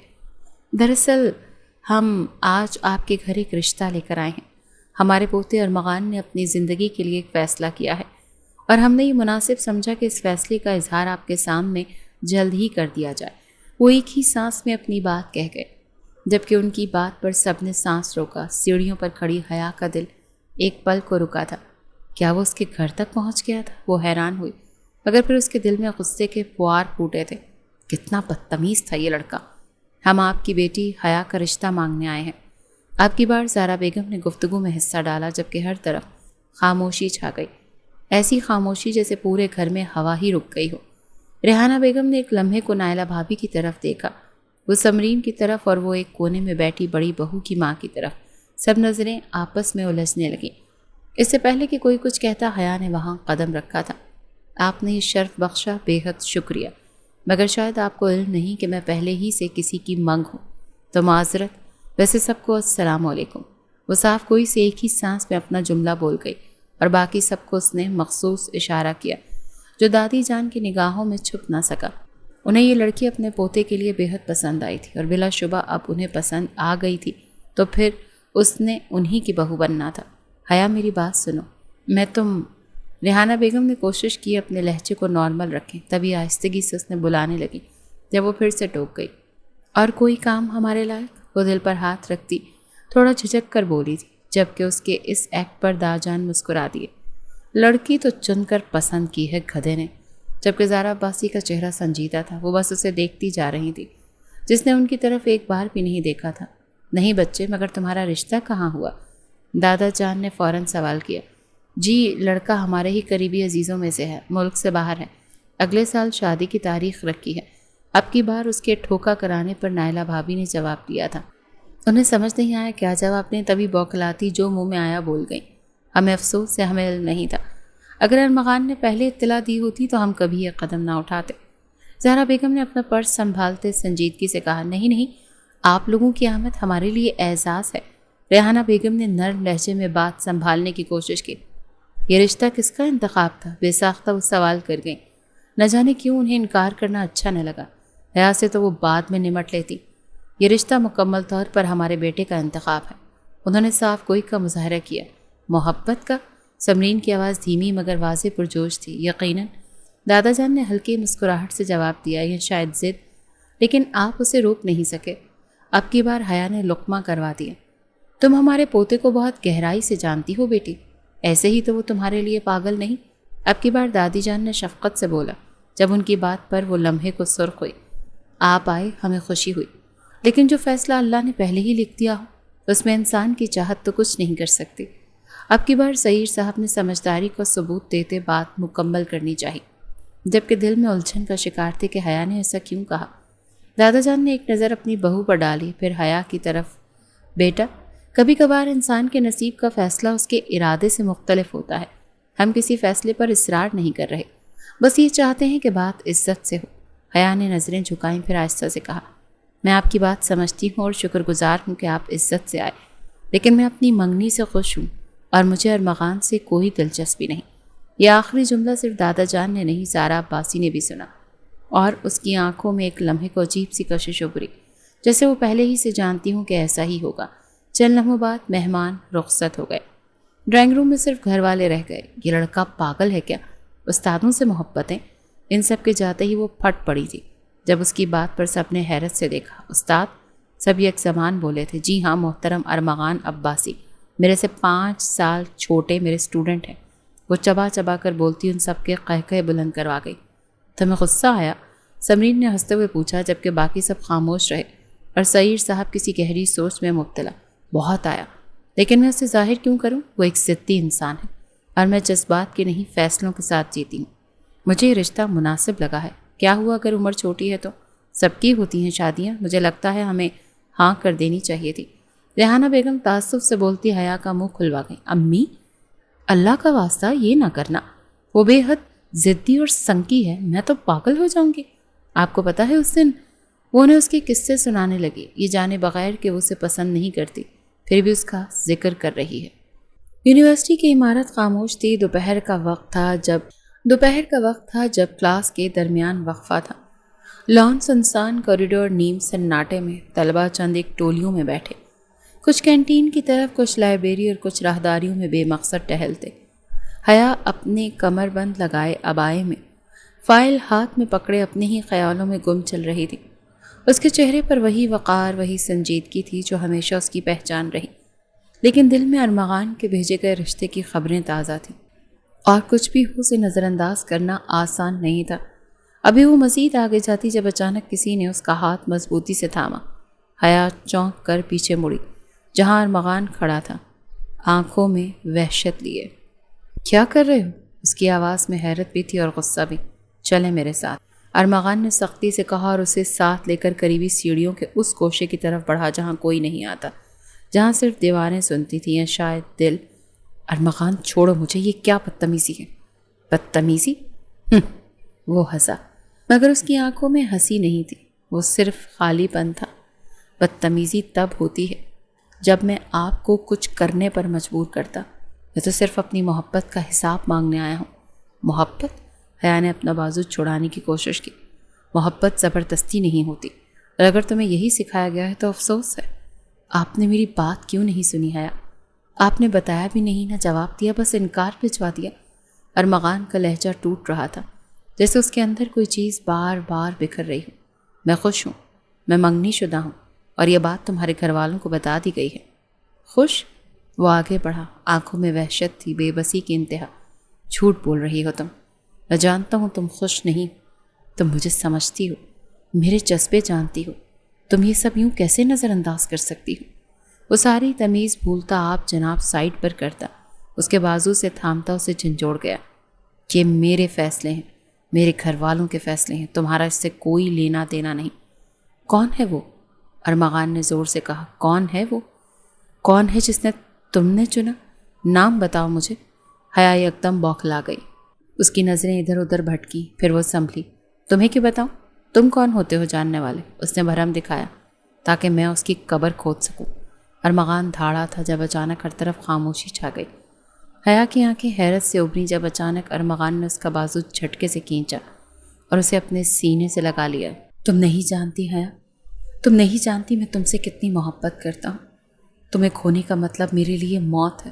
دراصل ہم آج آپ کے گھر ایک رشتہ لے کر آئے ہیں۔ ہمارے پوتے ارمغان نے اپنی زندگی کے لیے ایک فیصلہ کیا ہے اور ہم نے یہ مناسب سمجھا کہ اس فیصلے کا اظہار آپ کے سامنے جلد ہی کر دیا جائے۔ وہ ایک ہی سانس میں اپنی بات کہہ گئے، جبکہ ان کی بات پر سب نے سانس روکا۔ سیڑھیوں پر کھڑی حیا کا دل ایک پل کو رکا تھا۔ کیا وہ اس کے گھر تک پہنچ گیا تھا؟ وہ حیران ہوئی، مگر پھر اس کے دل میں غصے کے فوار پھوٹے تھے۔ کتنا بدتمیز تھا یہ لڑکا! ہم آپ کی بیٹی حیا کا رشتہ مانگنے آئے ہیں۔ آپ کی بار زارا بیگم نے گفتگو میں حصہ ڈالا، جبکہ ہر طرف خاموشی چھا گئی، ایسی خاموشی جیسے پورے گھر میں ہوا ہی رک گئی ہو۔ ریحانہ بیگم نے ایک لمحے کو نائلہ بھابی کی طرف دیکھا، وہ سمرین کی طرف اور وہ ایک کونے میں بیٹھی بڑی بہو کی ماں کی طرف۔ سب نظریں آپس میں الجھنے لگیں۔ اس سے پہلے کہ کوئی کچھ کہتا، حیا نے وہاں قدم رکھا تھا۔ آپ نے یہ شرف بخشا، بے حد شکریہ، مگر شاید آپ کو علم نہیں کہ میں پہلے ہی سے کسی کی منگ ہوں، تو معذرت۔ ویسے سب کو السلام علیکم۔ وہ صاف گوئی سے ایک ہی سانس میں اپنا جملہ بول گئی اور باقی سب کو اس نے مخصوص اشارہ کیا جو دادی جان کی نگاہوں میں چھپ نہ سکا۔ انہیں یہ لڑکی اپنے پوتے کے لیے بے حد پسند آئی تھی اور بلا شبہ اب انہیں پسند آ گئی تھی تو پھر اس نے انہی کی بہو بننا تھا۔ حیا میری بات سنو، ریحانہ بیگم نے کوشش کی اپنے لہجے کو نارمل رکھیں، تبھی آہستگی سے اس نے بلانے لگی جب وہ پھر سے ٹوک گئی۔ اور کوئی کام ہمارے لائق؟ وہ دل پر ہاتھ رکھتی تھوڑا جھجک کر بولی تھی، جبکہ اس کے اس ایکٹ پر داجان مسکرا دیے۔ لڑکی تو چن کر پسند کی ہے گدھے نے۔ جبکہ زارا عباسی کا چہرہ سنجیدہ تھا، وہ بس اسے دیکھتی جا رہی تھی، جس نے ان کی طرف ایک بار بھی نہیں دیکھا تھا۔ نہیں بچے، مگر تمہارا رشتہ کہاں ہوا؟ دادا جان نے فوراً سوال کیا۔ جی، لڑکا ہمارے ہی قریبی عزیزوں میں سے ہے، ملک سے باہر ہے، اگلے سال شادی کی تاریخ رکھی ہے۔ اب کی بار اس کے ٹھوکا کرانے پر نائلہ بھابی نے جواب دیا تھا۔ انہیں سمجھ نہیں آیا کیا جواب دیں، تبھی بوکھلاتی جو منہ میں آیا بول گئیں۔ ہمیں افسوس ہے، ہمیں علم نہیں تھا۔ اگر ارمغان نے پہلے اطلاع دی ہوتی تو ہم کبھی یہ قدم نہ اٹھاتے۔ زہرا بیگم نے اپنا پرس سنبھالتے سنجیدگی سے کہا، نہیں نہیں، آپ لوگوں کی آمد ہمارے لیے اعزاز ہے۔ ریحانہ بیگم نے نرم لہجے میں بات سنبھالنے کی کوشش کی۔ یہ رشتہ کس کا انتخاب تھا؟ بے ساختہ وہ سوال کر گئیں۔ نہ جانے کیوں انہیں انکار کرنا اچھا نہ لگا۔ حیا سے تو وہ بعد میں نمٹ لیتی۔ یہ رشتہ مکمل طور پر ہمارے بیٹے کا انتخاب ہے۔ انہوں نے صاف گوئی کا مظاہرہ کیا۔ محبت کا؟ سمرین کی آواز دھیمی مگر واضح پرجوش تھی۔ یقیناً، دادا جان نے ہلکی مسکراہٹ سے جواب دیا، یہ شاید ضد، لیکن آپ اسے روک نہیں سکے۔ اب کی بار حیا نے لقمہ کروا دیا۔ تم ہمارے پوتے کو بہت گہرائی سے جانتی ہو بیٹی، ایسے ہی تو وہ تمہارے لیے پاگل نہیں۔ اب کی بار دادی جان نے شفقت سے بولا، جب ان کی بات پر وہ لمحے کو سرخ ہوئی۔ آپ آئے، ہمیں خوشی ہوئی، لیکن جو فیصلہ اللہ نے پہلے ہی لکھ دیا ہو اس میں انسان کی چاہت تو کچھ نہیں کر سکتی۔ اب کی بار سعید صاحب نے سمجھداری کا ثبوت دیتے بات مکمل کرنی چاہی، جبکہ دل میں الجھن کا شکار تھے کہ حیا نے ایسا کیوں کہا۔ دادا جان نے ایک نظر اپنی بہو پر ڈالی، پھر حیا کی طرف۔ بیٹا، کبھی کبھار انسان کے نصیب کا فیصلہ اس کے ارادے سے مختلف ہوتا ہے۔ ہم کسی فیصلے پر اصرار نہیں کر رہے، بس یہ چاہتے ہیں کہ بات عزت سے ہو۔ حیا نے نظریں جھکائیں، پھر آہستہ سے کہا، میں آپ کی بات سمجھتی ہوں اور شکر گزار ہوں کہ آپ عزت سے آئے، لیکن میں اپنی منگنی سے خوش ہوں اور مجھے ارمغان سے کوئی دلچسپی نہیں۔ یہ آخری جملہ صرف دادا جان نے نہیں، زارا عباسی نے بھی سنا، اور اس کی آنکھوں میں ایک لمحے کو عجیب سی کشش ابھری، جیسے وہ پہلے ہی سے جانتی ہوں کہ ایسا ہی ہوگا۔ چند لمحوں بعد مہمان رخصت ہو گئے۔ ڈرائنگ روم میں صرف گھر والے رہ گئے۔ یہ لڑکا پاگل ہے کیا؟ استادوں سے محبتیں؟ ان سب کے جاتے ہی وہ پھٹ پڑی تھی جب اس کی بات پر سب نے حیرت سے دیکھا۔ استاد؟ سب یک زمان بولے تھے۔ جی ہاں محترم ارمغان عباسی، میرے سے 5 سال چھوٹے میرے اسٹوڈنٹ ہیں۔ وہ چبا چبا کر بولتی ان سب کے قہقہے بلند کروا گئی۔ تمہیں غصہ آیا؟ سمرین نے ہنستے ہوئے پوچھا، جبکہ باقی سب خاموش رہے اور سعید صاحب کسی گہری سوچ میں مبتلا۔ بہت آیا، لیکن میں اسے ظاہر کیوں کروں؟ وہ ایک ضدی انسان ہے اور میں جذبات کے نہیں فیصلوں کے ساتھ جیتی ہوں۔ مجھے یہ رشتہ مناسب لگا ہے۔ کیا ہوا اگر عمر چھوٹی ہے تو؟ سب کی ہوتی ہیں شادیاں، مجھے لگتا ہے ہمیں ہاں کر دینی چاہیے تھی۔ ریحانہ بیگم تعصب سے بولتی حیا کا منہ کھلوا گئی۔ امی، اللہ کا واسطہ یہ نہ کرنا، وہ بے حد ضدی اور سنکی ہے، میں تو پاگل ہو جاؤں گی۔ آپ کو پتہ ہے اس دن وہ انہیں اس کے قصے سنانے لگی، یہ جانے بغیر کہ وہ اسے پسند نہیں کرتی، پھر بھی اس کا ذکر کر رہی ہے۔ یونیورسٹی کی عمارت خاموش تھی۔ دوپہر کا وقت تھا جب کلاس کے درمیان وقفہ تھا۔ لان سنسان، کوریڈور نیم سناٹے میں، طلبہ چند ایک ٹولیوں میں بیٹھے، کچھ کینٹین کی طرف، کچھ لائبریری اور کچھ راہداریوں میں بے مقصد ٹہلتے۔ حیا اپنے کمر بند لگائے عبائے میں، فائل ہاتھ میں پکڑے اپنے ہی خیالوں میں گم چل رہی تھی۔ اس کے چہرے پر وہی وقار، وہی سنجیدگی تھی جو ہمیشہ اس کی پہچان رہی، لیکن دل میں ارمغان کے بھیجے گئے رشتے کی خبریں تازہ تھیں، اور کچھ بھی ہو اسے نظر انداز کرنا آسان نہیں تھا۔ ابھی وہ مزید آگے جاتی جب اچانک کسی نے اس کا ہاتھ مضبوطی سے تھاما۔ حیا چونک کر پیچھے مڑی، جہاں ارمغان کھڑا تھا، آنکھوں میں وحشت لیے۔ کیا کر رہے ہو؟ اس کی آواز میں حیرت بھی تھی اور غصہ بھی۔ چلیں میرے ساتھ، ارمغان نے سختی سے کہا اور اسے ساتھ لے کر قریبی سیڑھیوں کے اس گوشے کی طرف بڑھا جہاں کوئی نہیں آتا، جہاں صرف دیواریں سنتی تھیں یا شاید دل۔ ارمغان چھوڑو مجھے، یہ کیا بدتمیزی ہے؟ بدتمیزی؟ وہ ہنسا، مگر اس کی آنکھوں میں ہنسی نہیں تھی، وہ صرف خالی پن تھا۔ بدتمیزی تب ہوتی ہے جب میں آپ کو کچھ کرنے پر مجبور کرتا۔ میں تو صرف اپنی محبت کا حساب مانگنے آیا ہوں۔ محبت؟ حیا نے اپنا بازو چھڑانے کی کوشش کی۔ محبت زبردستی نہیں ہوتی، اور اگر تمہیں یہی سکھایا گیا ہے تو افسوس ہے۔ آپ نے میری بات کیوں نہیں سنی حیا؟ آپ نے بتایا بھی نہیں، نہ جواب دیا، بس انکار بھجوا دیا۔ ارمغان کا لہجہ ٹوٹ رہا تھا، جیسے اس کے اندر کوئی چیز بار بار بکھر رہی ہو۔ میں خوش ہوں، میں منگنی شدہ ہوں، اور یہ بات تمہارے گھر والوں کو بتا دی گئی ہے۔ خوش؟ وہ آگے بڑھا، آنکھوں میں وحشت تھی، بے بسی کی انتہا۔ جھوٹ بول رہی ہو تم، میں جانتا ہوں تم خوش نہیں، تم مجھے سمجھتی ہو، میرے جذبے جانتی ہو، تم یہ سب یوں کیسے نظر انداز کر سکتی ہو؟ وہ ساری تمیز بھولتا آپ جناب سائڈ پر کرتا، اس کے بازو سے تھامتا اسے جھنجھوڑ گیا۔ یہ میرے فیصلے ہیں، میرے گھر والوں کے فیصلے ہیں، تمہارا اس سے کوئی لینا دینا نہیں۔ کون ہے وہ؟ ارمغان نے زور سے کہا۔ کون ہے وہ؟ کون ہے جس نے تم نے چنا؟ نام بتاؤ مجھے۔ حیا یکدم بوکھلا گئی، اس کی نظریں ادھر ادھر بھٹکی، پھر وہ سنبھلی۔ تمہیں کیوں بتاؤں؟ تم کون ہوتے ہو جاننے والے؟ اس نے بھرم دکھایا تاکہ میں اس کی قبر کھود سکوں۔ ارمغان دھاڑا تھا جب اچانک ہر طرف خاموشی چھا گئی۔ حیا کی آنکھیں حیرت سے ابھری جب اچانک ارمغان نے اس کا بازو جھٹکے سے کھینچا اور اسے اپنے سینے سے لگا لیا۔ تم نہیں جانتی حیا، تم نہیں جانتی میں تم سے کتنی محبت کرتا ہوں۔ تمہیں کھونے کا مطلب میرے لیے موت ہے۔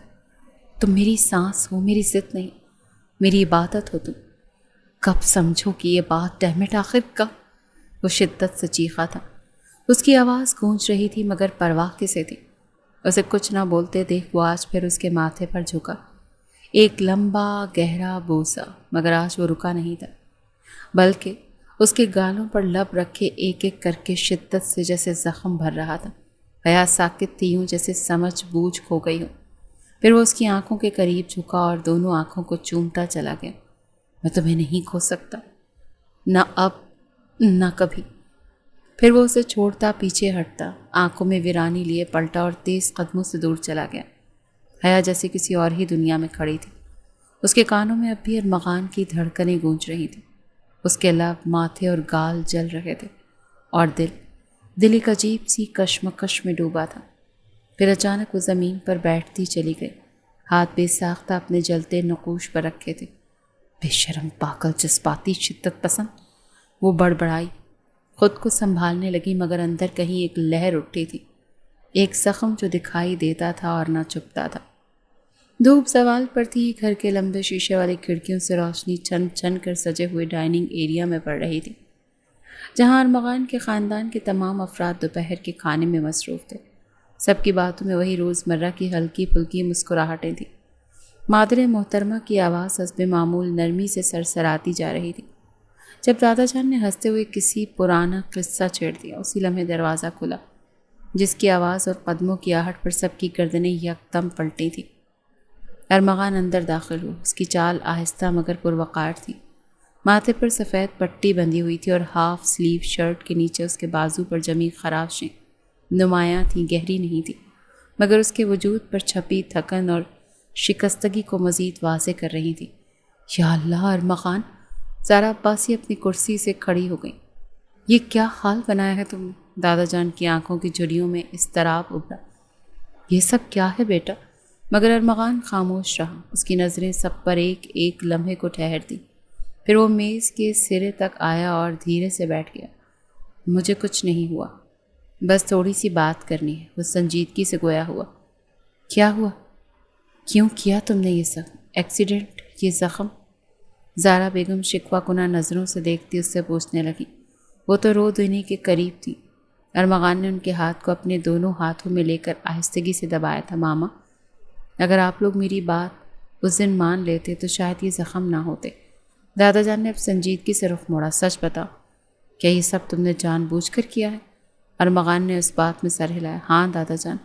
تم میری سانس ہو، میری ضد نہیں، میری عبادت ہو تم۔ کب سمجھو کہ یہ بات ڈیمٹ آخر کب؟ وہ شدت سے چیخا تھا، اس کی آواز گونج رہی تھی مگر پرواہ کسے تھی؟ اسے کچھ نہ بولتے دیکھ وہ آج پھر اس کے ماتھے پر جھکا، ایک لمبا گہرا بوسہ، مگر آج وہ رکا نہیں تھا، بلکہ اس کے گالوں پر لب رکھے ایک ایک کر کے شدت سے جیسے زخم بھر رہا تھا۔ حیا ساکت تھی، یوں جیسے سمجھ بوجھ کھو گئی ہو۔ پھر وہ اس کی آنکھوں کے قریب جھکا اور دونوں آنکھوں کو چومتا چلا گیا۔ میں تمہیں نہیں کھو سکتا، نہ اب نہ کبھی۔ پھر وہ اسے چھوڑتا پیچھے ہٹتا، آنکھوں میں ویرانی لیے پلٹا اور تیز قدموں سے دور چلا گیا۔ حیا جیسے کسی اور ہی دنیا میں کھڑی تھی، اس کے کانوں میں اب بھی ارمغان کی دھڑکنیں گونج رہی تھیں، اس کے لب، ماتھے اور گال جل رہے تھے، اور دل ایک عجیب سی کشمکش میں ڈوبا تھا۔ پھر اچانک وہ زمین پر بیٹھتی چلی گئی، ہاتھ بے ساختہ اپنے جلتے نقوش پر رکھے تھے۔ بے شرم، پاگل، جذباتی، شدت پسند، وہ بڑبڑائی۔ خود کو سنبھالنے لگی مگر اندر کہیں ایک لہر اٹھی تھی، ایک زخم جو دکھائی دیتا تھا اور نہ چھپتا تھا۔ دھوپ زوال پر تھی، گھر کے لمبے شیشے والی کھڑکیوں سے روشنی چھن چھن کر سجے ہوئے ڈائننگ ایریا میں پڑ رہی تھی، جہاں ارمغان کے خاندان کے تمام افراد دوپہر کے کھانے میں مصروف تھے۔ سب کی باتوں میں وہی روزمرہ کی ہلکی پھلکی مسکراہٹیں تھیں۔ مادر محترمہ کی آواز حسب معمول نرمی سے سرسراتی جا رہی تھی۔ جب دادا جان نے ہنستے ہوئے کسی پرانا قصہ چھیڑ دیا، اسی لمحے دروازہ کھلا، جس کی آواز اور قدموں کی آہٹ پر سب کی گردنیں یکدم پلٹی تھیں۔ ارمغان اندر داخل ہوا۔ اس کی چال آہستہ مگر پروقار تھی۔ ماتھے پر سفید پٹی بندھی ہوئی تھی اور ہاف سلیو شرٹ کے نیچے اس کے بازو پر جمی خراشیں نمایاں تھیں، گہری نہیں تھیں، مگر اس کے وجود پر چھپی تھکن اور شکستگی کو مزید واضح کر رہی تھی۔ یا اللہ ارمغان! زارا عباسی اپنی کرسی سے کھڑی ہو گئی۔ یہ کیا حال بنایا ہے تم نے؟ دادا جان کی آنکھوں کی جھریوں میں اضطراب ابھرا۔ یہ سب کیا ہے بیٹا؟ مگر ارمغان خاموش رہا۔ اس کی نظریں سب پر ایک ایک لمحے کو ٹھہر دیں، پھر وہ میز کے سرے تک آیا اور دھیرے سے بیٹھ گیا۔ مجھے کچھ نہیں ہوا، بس تھوڑی سی بات کرنی ہے۔ وہ سنجیدگی سے گویا ہوا۔ کیا ہوا؟ کیوں کیا تم نے یہ سب؟ ایکسیڈنٹ؟ یہ زخم؟ زارا بیگم شکوہ کنہ نظروں سے دیکھتی اس سے پوچھنے لگی۔ وہ تو رو دینے کے قریب تھی۔ ارمغان نے ان کے ہاتھ کو اپنے دونوں ہاتھوں میں لے کر آہستگی سے دبایا تھا۔ ماما، اگر آپ لوگ میری بات اس دن مان لیتے تو شاید یہ زخم نہ ہوتے۔ دادا جان نے اب سنجیدگی سے رخ موڑا۔ سچ بتاؤ، کیا یہ سب تم نے جان بوجھ کر کیا ہے؟ ارمغان نے اس بات میں سر ہلایا۔ ہاں دادا جان،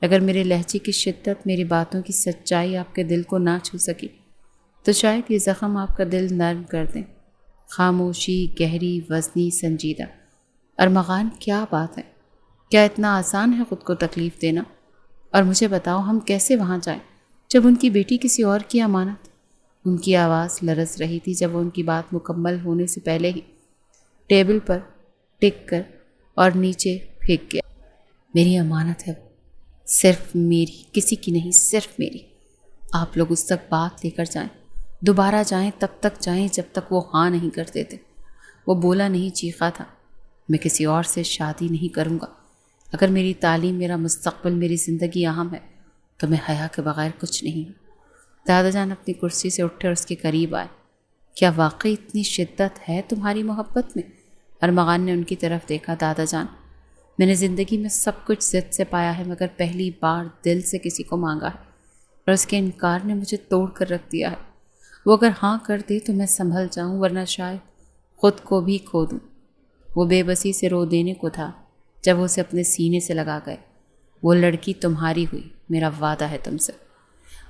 اگر میرے لہجے کی شدت، میری باتوں کی سچائی آپ کے دل کو نہ چھو سکی تو شاید یہ زخم آپ کا دل نرم کر دیں۔ خاموشی گہری، وزنی، سنجیدہ۔ ارمغان، کیا بات ہے؟ کیا اتنا آسان ہے خود کو تکلیف دینا؟ اور مجھے بتاؤ، ہم کیسے وہاں جائیں جب ان کی بیٹی کسی اور کی امانت؟ ان کی آواز لرز رہی تھی جب وہ ان کی بات مکمل ہونے سے پہلے ہی ٹیبل پر ٹک کر اور نیچے پھینک گیا۔ میری امانت ہے وہ، صرف میری، کسی کی نہیں، صرف میری۔ آپ لوگ اس تک بات لے کر جائیں، دوبارہ جائیں، تب تک جائیں جب تک وہ ہاں نہیں کر دیتے۔ وہ بولا نہیں، چیخا تھا، میں کسی اور سے شادی نہیں کروں گا۔ اگر میری تعلیم، میرا مستقبل، میری زندگی اہم ہے تو میں حیا کے بغیر کچھ نہیں ہوں۔ دادا جان اپنی کرسی سے اٹھے اور اس کے قریب آئے۔ کیا واقعی اتنی شدت ہے تمہاری محبت میں؟ ارمغان نے ان کی طرف دیکھا۔ دادا جان، میں نے زندگی میں سب کچھ ضد سے پایا ہے مگر پہلی بار دل سے کسی کو مانگا ہے اور اس کے انکار نے مجھے توڑ کر رکھ دیا ہے۔ وہ اگر ہاں کر دے تو میں سنبھل جاؤں، ورنہ شاید خود کو بھی کھو دوں۔ وہ بے بسی سے رو دینے کو تھا جب وہ اسے اپنے سینے سے لگا گئے۔ وہ لڑکی تمہاری ہوئی، میرا وعدہ ہے تم سے۔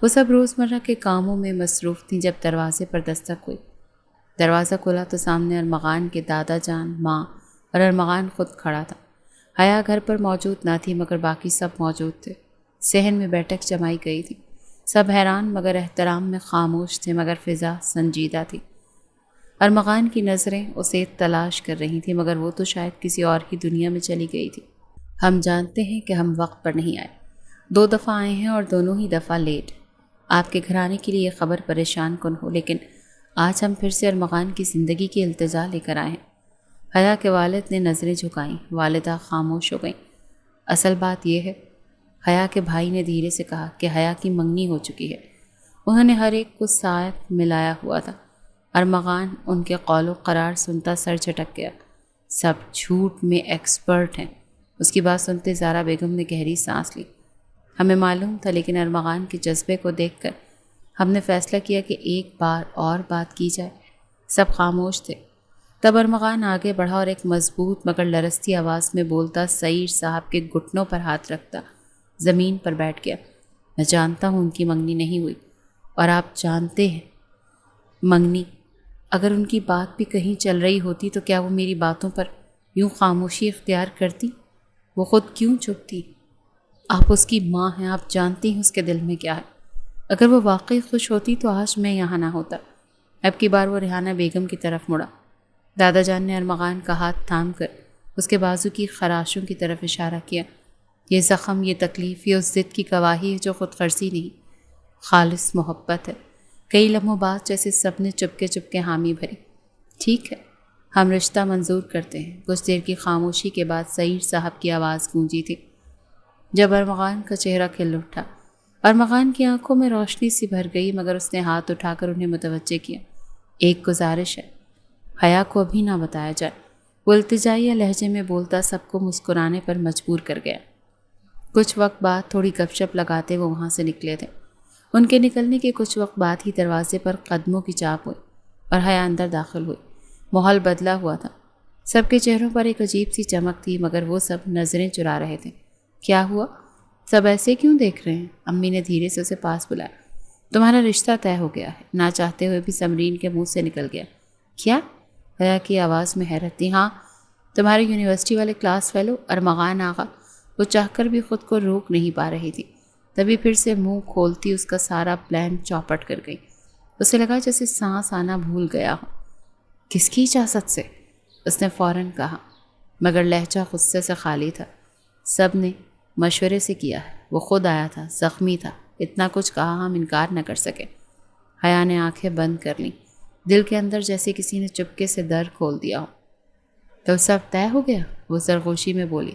وہ سب روزمرہ کے کاموں میں مصروف تھیں جب دروازے پر دستک ہوئی۔ دروازہ کھلا تو سامنے ارمغان کے دادا جان، ماں اور ارمغان خود کھڑا تھا۔ حیا گھر پر موجود نہ تھی مگر باقی سب موجود تھے۔ صحن میں بیٹھک جمائی گئی تھی۔ سب حیران مگر احترام میں خاموش تھے، مگر فضا سنجیدہ تھی۔ ارمغان کی نظریں اسے تلاش کر رہی تھیں مگر وہ تو شاید کسی اور ہی دنیا میں چلی گئی تھی۔ ہم جانتے ہیں کہ ہم وقت پر نہیں آئے، 2 دفعہ آئے ہیں اور دونوں ہی دفعہ لیٹ۔ آپ کے گھر آنے کے لیے یہ خبر پریشان کن ہو، لیکن آج ہم پھر سے ارمغان کی زندگی کی التجا لے کر آئے ہیں۔ حیا کے والد نے نظریں جھکائیں۔ والدہ خاموش ہو گئیں۔ اصل بات یہ ہے، حیا کے بھائی نے دھیرے سے کہا، کہ حیا کی منگنی ہو چکی ہے۔ انہوں نے ہر ایک کو ساتھ ملایا ہوا تھا۔ ارمغان ان کے قول و قرار سنتا سر جھٹک گیا۔ سب جھوٹ میں ایکسپرٹ ہیں۔ اس کی بات سنتے زارا بیگم نے گہری سانس لی۔ ہمیں معلوم تھا، لیکن ارمغان کے جذبے کو دیکھ کر ہم نے فیصلہ کیا کہ ایک بار اور بات کی جائے۔ سب خاموش تھے۔ تب ارمغان آگے بڑھا اور ایک مضبوط مگر لرزتی آواز میں بولتا سعید صاحب کے گھٹنوں پر ہاتھ رکھتا زمین پر بیٹھ گیا۔ میں جانتا ہوں ان کی منگنی نہیں ہوئی، اور آپ جانتے ہیں منگنی اگر ان کی بات بھی کہیں چل رہی ہوتی تو کیا وہ میری باتوں پر یوں خاموشی اختیار کرتی؟ وہ خود کیوں چپ تھی؟ آپ اس کی ماں ہیں، آپ جانتی ہیں اس کے دل میں کیا ہے۔ اگر وہ واقعی خوش ہوتی تو آج میں یہاں نہ ہوتا۔ اب کی بار وہ ریحانہ بیگم کی طرف مڑا۔ دادا جان نے ارمغان کا ہاتھ تھام کر اس کے بازو کی خراشوں کی طرف اشارہ کیا۔ یہ زخم، یہ تکلیف، یہ اس ضد کی گواہی ہے جو خود غرضی نہیں، خالص محبت ہے۔ کئی لمحوں بعد جیسے سب نے چپکے چپکے حامی بھری۔ ٹھیک ہے، ہم رشتہ منظور کرتے ہیں۔ کچھ دیر کی خاموشی کے بعد سعید صاحب کی آواز گونجی تھی جب ارمغان کا چہرہ کھل اٹھا۔ ارمغان کی آنکھوں میں روشنی سی بھر گئی، مگر اس نے ہاتھ اٹھا کر انہیں متوجہ کیا۔ ایک گزارش ہے، حیا کو ابھی نہ بتایا جائے۔ وہ التجائیہ لہجے میں بولتا سب کو مسکرانے پر مجبور کر گیا۔ کچھ وقت بعد تھوڑی گپ شپ لگاتے وہ وہاں سے نکلے تھے۔ ان کے نکلنے کے کچھ وقت بعد ہی دروازے پر قدموں کی چاپ ہوئی اور حیا اندر داخل ہوئی۔ ماحول بدلا ہوا تھا، سب کے چہروں پر ایک عجیب سی چمک تھی، مگر وہ سب نظریں چرا رہے تھے۔ کیا ہوا؟ سب ایسے کیوں دیکھ رہے ہیں؟ امی نے دھیرے سے اسے پاس بلایا۔ تمہارا رشتہ طے ہو گیا ہے، نہ چاہتے ہوئے بھی سمرین کے منہ سے نکل گیا۔ کیا؟ حیا کی آواز میں حیرت تھی۔ ہاں، تمہارے یونیورسٹی والے کلاس فیلو ارمغان آغا۔ وہ چاہ کر بھی خود کو روک نہیں پا رہی تھی، تبھی پھر سے منہ کھولتی اس کا سارا پلان چوپٹ کر گئی۔ اسے لگا جیسے سانس آنا بھول گیا ہو۔ کس کی اجازت سے؟ اس نے فوراً کہا، مگر لہجہ غصے سے خالی تھا۔ سب نے مشورے سے کیا ہے، وہ خود آیا تھا، زخمی تھا، اتنا کچھ کہا ہم انکار نہ کر سکے۔ حیا نے آنکھیں بند کر لیں، دل کے اندر جیسے کسی نے چپکے سے در کھول دیا ہو۔ تو سب طے ہو گیا؟ وہ سرگوشی میں بولی۔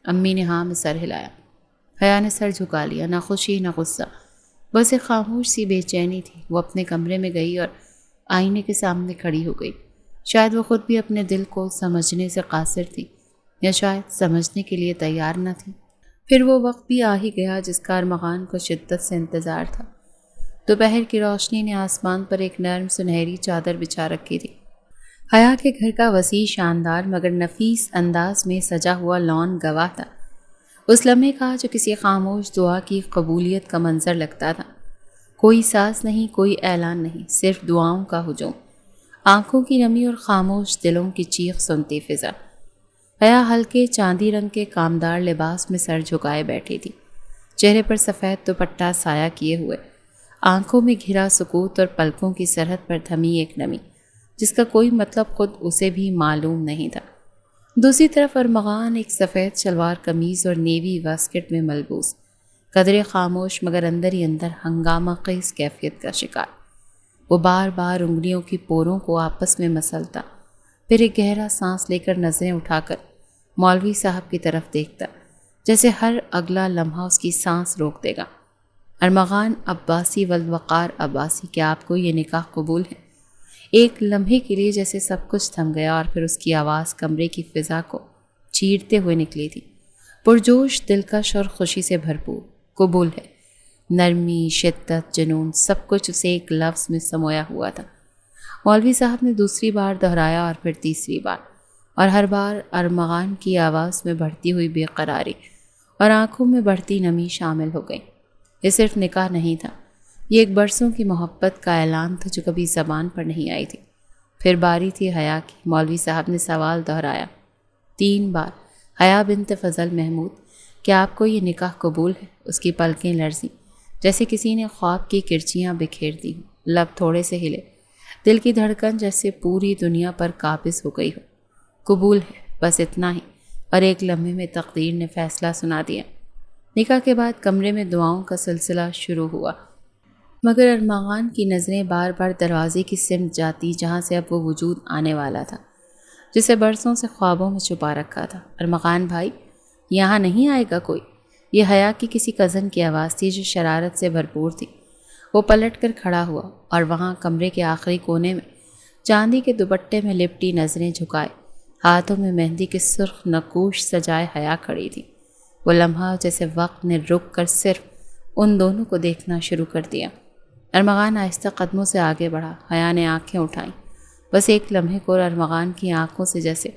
امی نے ہاں میں سر ہلایا۔ حیا نے سر جھکا لیا، نہ خوشی نہ غصہ، بس ایک خاموش سی بے چینی تھی۔ وہ اپنے کمرے میں گئی اور آئینے کے سامنے کھڑی ہو گئی۔ شاید وہ خود بھی اپنے دل کو سمجھنے سے قاصر تھی، یا شاید سمجھنے کے لیے تیار نہ تھی۔ پھر وہ وقت بھی آ ہی گیا جس کا ارمغان کو شدت سے انتظار تھا۔ دوپہر کی روشنی نے آسمان پر ایک نرم سنہری چادر بچھا رکھی تھی۔ حیا کے گھر کا وسیع شاندار مگر نفیس انداز میں سجا ہوا لان گواہ تھا اس لمحے کا جو کسی خاموش دعا کی قبولیت کا منظر لگتا تھا۔ کوئی ساز نہیں، کوئی اعلان نہیں، صرف دعاؤں کا ہجوم، آنکھوں کی نمی اور خاموش دلوں کی چیخ سنتی فضا۔ حیا ہلکے چاندی رنگ کے کامدار لباس میں سر جھکائے بیٹھی تھی، چہرے پر سفید دوپٹہ سایہ کیے ہوئے، آنکھوں میں گھرا سکوت اور پلکوں کی سرحد پر تھمی ایک نمی جس کا کوئی مطلب خود اسے بھی معلوم نہیں تھا۔ دوسری طرف ارمغان ایک سفید شلوار قمیض اور نیوی واسکٹ میں ملبوس، قدرے خاموش مگر اندر ہی اندر ہنگامہ خیز کیفیت کا شکار۔ وہ بار بار انگلیوں کی پوروں کو آپس میں مسلتا، پھر ایک گہرا سانس لے کر نظریں اٹھا کر مولوی صاحب کی طرف دیکھتا، جیسے ہر اگلا لمحہ اس کی سانس روک دے گا۔ ارمغان عباسی والوقار عباسی، کیا آپ کو یہ نکاح قبول ہے؟ ایک لمحے کے لیے جیسے سب کچھ تھم گیا اور پھر اس کی آواز کمرے کی فضا کو چیرتے ہوئے نکلی تھی، پرجوش، دلکش اور خوشی سے بھرپور۔ قبول ہے۔ نرمی، شدت، جنون، سب کچھ اسے ایک لفظ میں سمویا ہوا تھا۔ مولوی صاحب نے دوسری بار دہرایا اور پھر تیسری بار، اور ہر بار ارمغان کی آواز میں بڑھتی ہوئی بے قراری اور آنکھوں میں بڑھتی نمی شامل ہو گئی۔ یہ صرف نکاح نہیں تھا، یہ ایک برسوں کی محبت کا اعلان تھا جو کبھی زبان پر نہیں آئی تھی۔ پھر باری تھی حیا کی۔ مولوی صاحب نے سوال دہرایا 3 بار، حیا بنت فضل محمود، کیا آپ کو یہ نکاح قبول ہے؟ اس کی پلکیں لرزیں جیسے کسی نے خواب کی کرچیاں بکھیر دی ہوں، لب تھوڑے سے ہلے، دل کی دھڑکن جیسے پوری دنیا پر قابض ہو گئی ہو۔ قبول ہے، بس اتنا ہی، اور ایک لمحے میں تقدیر نے فیصلہ سنا دیا۔ نکاح کے بعد کمرے میں دعاؤں کا سلسلہ شروع ہوا، مگر ارمغان کی نظریں بار بار دروازے کی سمت جاتی جہاں سے اب وہ وجود آنے والا تھا، جسے برسوں سے خوابوں میں چھپا رکھا تھا۔ ارمغان بھائی، یہاں نہیں آئے گا کوئی؟ یہ حیا کی کسی کزن کی آواز تھی جو شرارت سے بھرپور تھی۔ وہ پلٹ کر کھڑا ہوا اور وہاں کمرے کے آخری کونے میں چاندی کے دوپٹے میں لپٹی نظریں جھکائے، ہاتھوں میں مہندی کے سرخ نقوش سجائے حیا کھڑی تھی۔ وہ لمحہ جیسے وقت نے رک کر صرف ان دونوں کو دیکھنا شروع کر دیا۔ ارمغان آہستہ قدموں سے آگے بڑھا۔ حیا نے آنکھیں اٹھائیں، بس ایک لمحے کو، اور ارمغان کی آنکھوں سے جیسے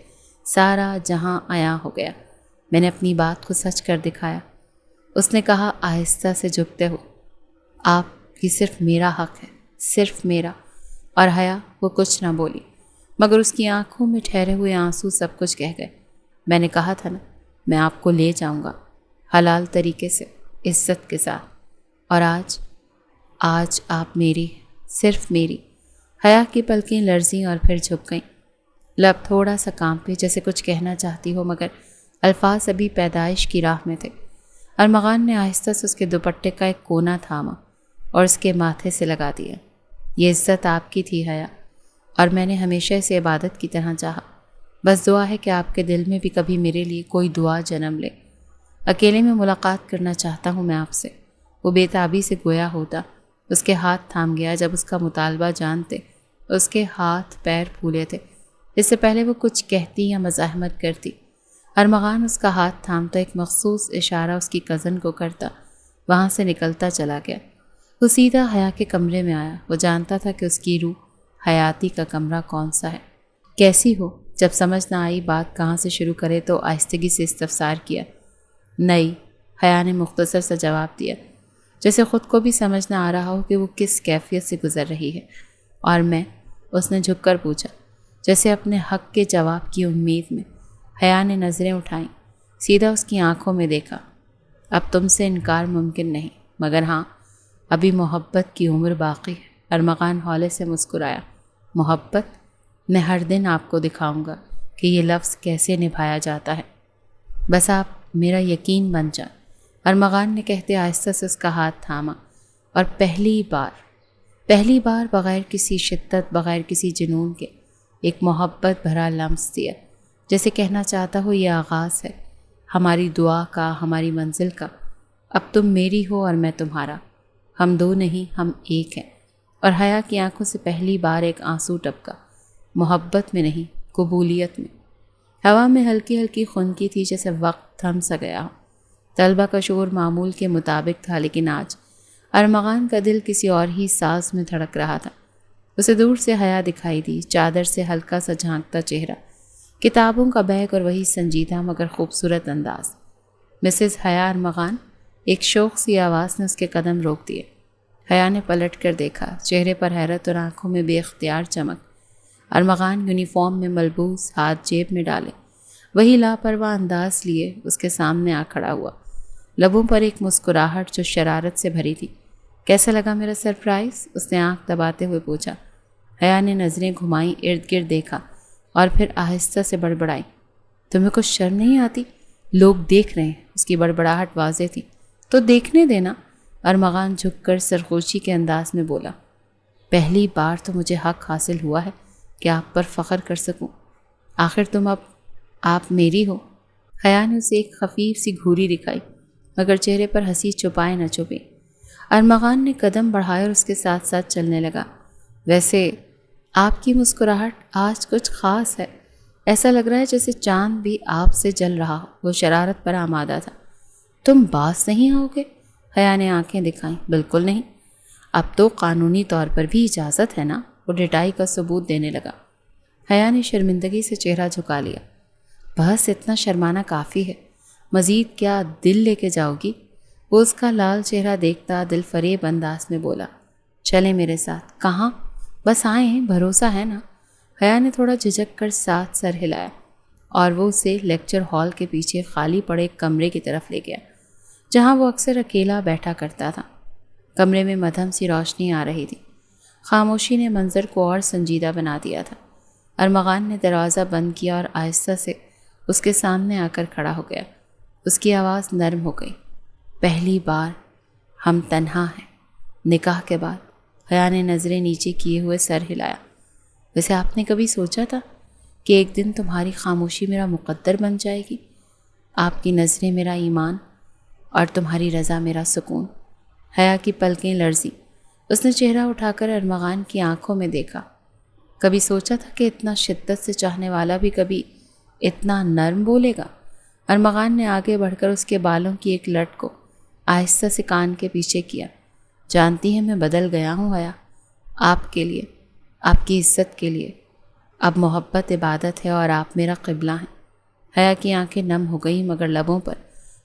سارا جہاں عیاں ہو گیا۔ میں نے اپنی بات کو سچ کر دکھایا، اس نے کہا آہستہ سے جھکتے ہو۔ آپ کی صرف میرا حق ہے، صرف میرا۔ اور حیا، وہ کچھ نہ بولی، مگر اس کی آنکھوں میں ٹھہرے ہوئے آنسو سب کچھ کہہ گئے۔ میں نے کہا تھا نا، میں آپ کو لے جاؤں گا، حلال طریقے سے، عزت کے ساتھ، اور آج آپ میری، صرف میری۔ حیا کی پلکیں لرزیں اور پھر جھک گئیں، لب تھوڑا سا کانپے جیسے کچھ کہنا چاہتی ہو مگر الفاظ ابھی پیدائش کی راہ میں تھے۔ ارمغان نے آہستہ سے اس کے دوپٹے کا ایک کونا تھاما اور اس کے ماتھے سے لگا دیا۔ یہ عزت آپ کی تھی حیا، اور میں نے ہمیشہ اسے عبادت کی طرح چاہا۔ بس دعا ہے کہ آپ کے دل میں بھی کبھی میرے لیے کوئی دعا جنم لے۔ اکیلے میں ملاقات کرنا چاہتا ہوں میں آپ سے۔ وہ بے تابی سے گویا ہوتا، اس کے ہاتھ تھام گیا جب اس کا مطالبہ جانتے۔ اس کے ہاتھ پیر پھولے تھے۔ اس سے پہلے وہ کچھ کہتی یا مزاحمت کرتی، ارمغان اس کا ہاتھ تھامتا، ایک مخصوص اشارہ اس کی کزن کو کرتا، وہاں سے نکلتا چلا گیا۔ وہ سیدھا حیا کے کمرے میں آیا۔ وہ جانتا تھا کہ اس کی روح حیاتی کا کمرہ کون سا ہے۔ کیسی ہو؟ جب سمجھ نہ آئی بات کہاں سے شروع کرے تو آہستگی سے استفسار کیا۔ نئی، حیا نے مختصر سا جواب دیا، جیسے خود کو بھی سمجھ نہ آ رہا ہو کہ وہ کس کیفیت سے گزر رہی ہے۔ اور میں؟ اس نے جھک کر پوچھا، جیسے اپنے حق کے جواب کی امید میں۔ حیا نے نظریں اٹھائیں، سیدھا اس کی آنکھوں میں دیکھا۔ اب تم سے انکار ممکن نہیں، مگر ہاں، ابھی محبت کی عمر باقی ہے۔ ارمغان ہولے سے مسکرایا۔ محبت؟ میں ہر دن آپ کو دکھاؤں گا کہ یہ لفظ کیسے نبھایا جاتا ہے۔ بس آپ میرا یقین بن جائیں، ارمغان نے کہتے آہستہ سے اس کا ہاتھ تھاما، اور پہلی بار بغیر کسی شدت، بغیر کسی جنون کے ایک محبت بھرا لمس دیا، جیسے کہنا چاہتا ہو یہ آغاز ہے ہماری دعا کا، ہماری منزل کا۔ اب تم میری ہو اور میں تمہارا، ہم دو نہیں، ہم ایک ہیں۔ اور حیا کی آنکھوں سے پہلی بار ایک آنسو ٹپکا، محبت میں نہیں، قبولیت میں۔ ہوا میں ہلکی ہلکی خنکی تھی، جیسے وقت تھم سا گیا ہو۔ طلبہ کا شور معمول کے مطابق تھا، لیکن آج ارمغان کا دل کسی اور ہی ساز میں دھڑک رہا تھا۔ اسے دور سے حیا دکھائی دی، چادر سے ہلکا سا جھانکتا چہرہ، کتابوں کا بیگ اور وہی سنجیدہ مگر خوبصورت انداز۔ مسز حیا ارمغان، ایک شوق سی آواز نے اس کے قدم روک دیے۔ حیا نے پلٹ کر دیکھا، چہرے پر حیرت اور آنکھوں میں بے اختیار چمک۔ ارمغان یونیفارم میں ملبوس، ہاتھ جیب میں ڈالے، وہی لاپرواہ انداز لیے اس کے سامنے آ کھڑا ہوا، لبوں پر ایک مسکراہٹ جو شرارت سے بھری تھی۔ کیسا لگا میرا سرپرائز؟ اس نے آنکھ دباتے ہوئے پوچھا۔ حیا نے نظریں گھمائیں، ارد گرد دیکھا، اور پھر آہستہ سے بڑبڑائی، تمہیں کچھ شرم نہیں آتی؟ لوگ دیکھ رہے ہیں۔ اس کی بڑبڑاہٹ واضح تھی۔ تو دیکھنے دینا، ارمغان جھک کر سرخوشی کے انداز میں بولا۔ پہلی بار تو مجھے حق حاصل ہوا ہے کہ آپ پر فخر کر سکوں۔ آخر تم اب آپ میری ہو۔ حیا نے اسے ایک خفیف سی گھوری دکھائی، مگر چہرے پر ہنسی چھپائے نہ چھپی۔ ارمغان نے قدم بڑھائے اور اس کے ساتھ ساتھ چلنے لگا۔ ویسے آپ کی مسکراہٹ آج کچھ خاص ہے، ایسا لگ رہا ہے جیسے چاند بھی آپ سے جل رہا ہو۔ وہ شرارت پر آمادہ تھا۔ تم باز نہیں آؤ گے؟ حیا نے آنکھیں دکھائیں۔ بالکل نہیں، اب تو قانونی طور پر بھی اجازت ہے نا؟ وہ ڈٹائی کا ثبوت دینے لگا۔ حیا نے شرمندگی سے چہرہ جھکا لیا۔ بس اتنا شرمانا کافی ہے، مزید کیا دل لے کے جاؤ گی؟ وہ اس کا لال چہرہ دیکھتا دل فریب انداز میں بولا۔ چلیں میرے ساتھ۔ کہاں؟ بس آئیں، بھروسہ ہے نا؟ حیا نے تھوڑا جھجک کر ساتھ سر ہلایا، اور وہ اسے لیکچر ہال کے پیچھے خالی پڑے ایک کمرے کی طرف لے گیا، جہاں وہ اکثر اکیلا بیٹھا کرتا تھا۔ کمرے میں مدھم سی روشنی آ رہی تھی۔ خاموشی نے منظر کو اور سنجیدہ بنا دیا تھا۔ ارمغان نے دروازہ بند کیا اور آہستہ سے اس کے سامنے آ کر کھڑا ہو گیا۔ اس کی آواز نرم ہو گئی۔ پہلی بار ہم تنہا ہیں، نکاح کے بعد۔ حیا نے نظریں نیچے کیے ہوئے سر ہلایا۔ ویسے آپ نے کبھی سوچا تھا کہ ایک دن تمہاری خاموشی میرا مقدر بن جائے گی؟ آپ کی نظریں میرا ایمان، اور تمہاری رضا میرا سکون۔ حیا کی پلکیں لرزی۔ اس نے چہرہ اٹھا کر ارمغان کی آنکھوں میں دیکھا۔ کبھی سوچا تھا کہ اتنا شدت سے چاہنے والا بھی کبھی اتنا نرم بولے گا؟ ارمغان نے آگے بڑھ کر اس کے بالوں کی ایک لٹ کو آہستہ سے کان کے پیچھے کیا۔ جانتی ہیں میں بدل گیا ہوں حیا، آپ کے لیے، آپ کی عزت کے لیے۔ اب محبت عبادت ہے اور آپ میرا قبلہ ہیں۔ حیا کی آنکھیں نم ہو گئیں، مگر لبوں پر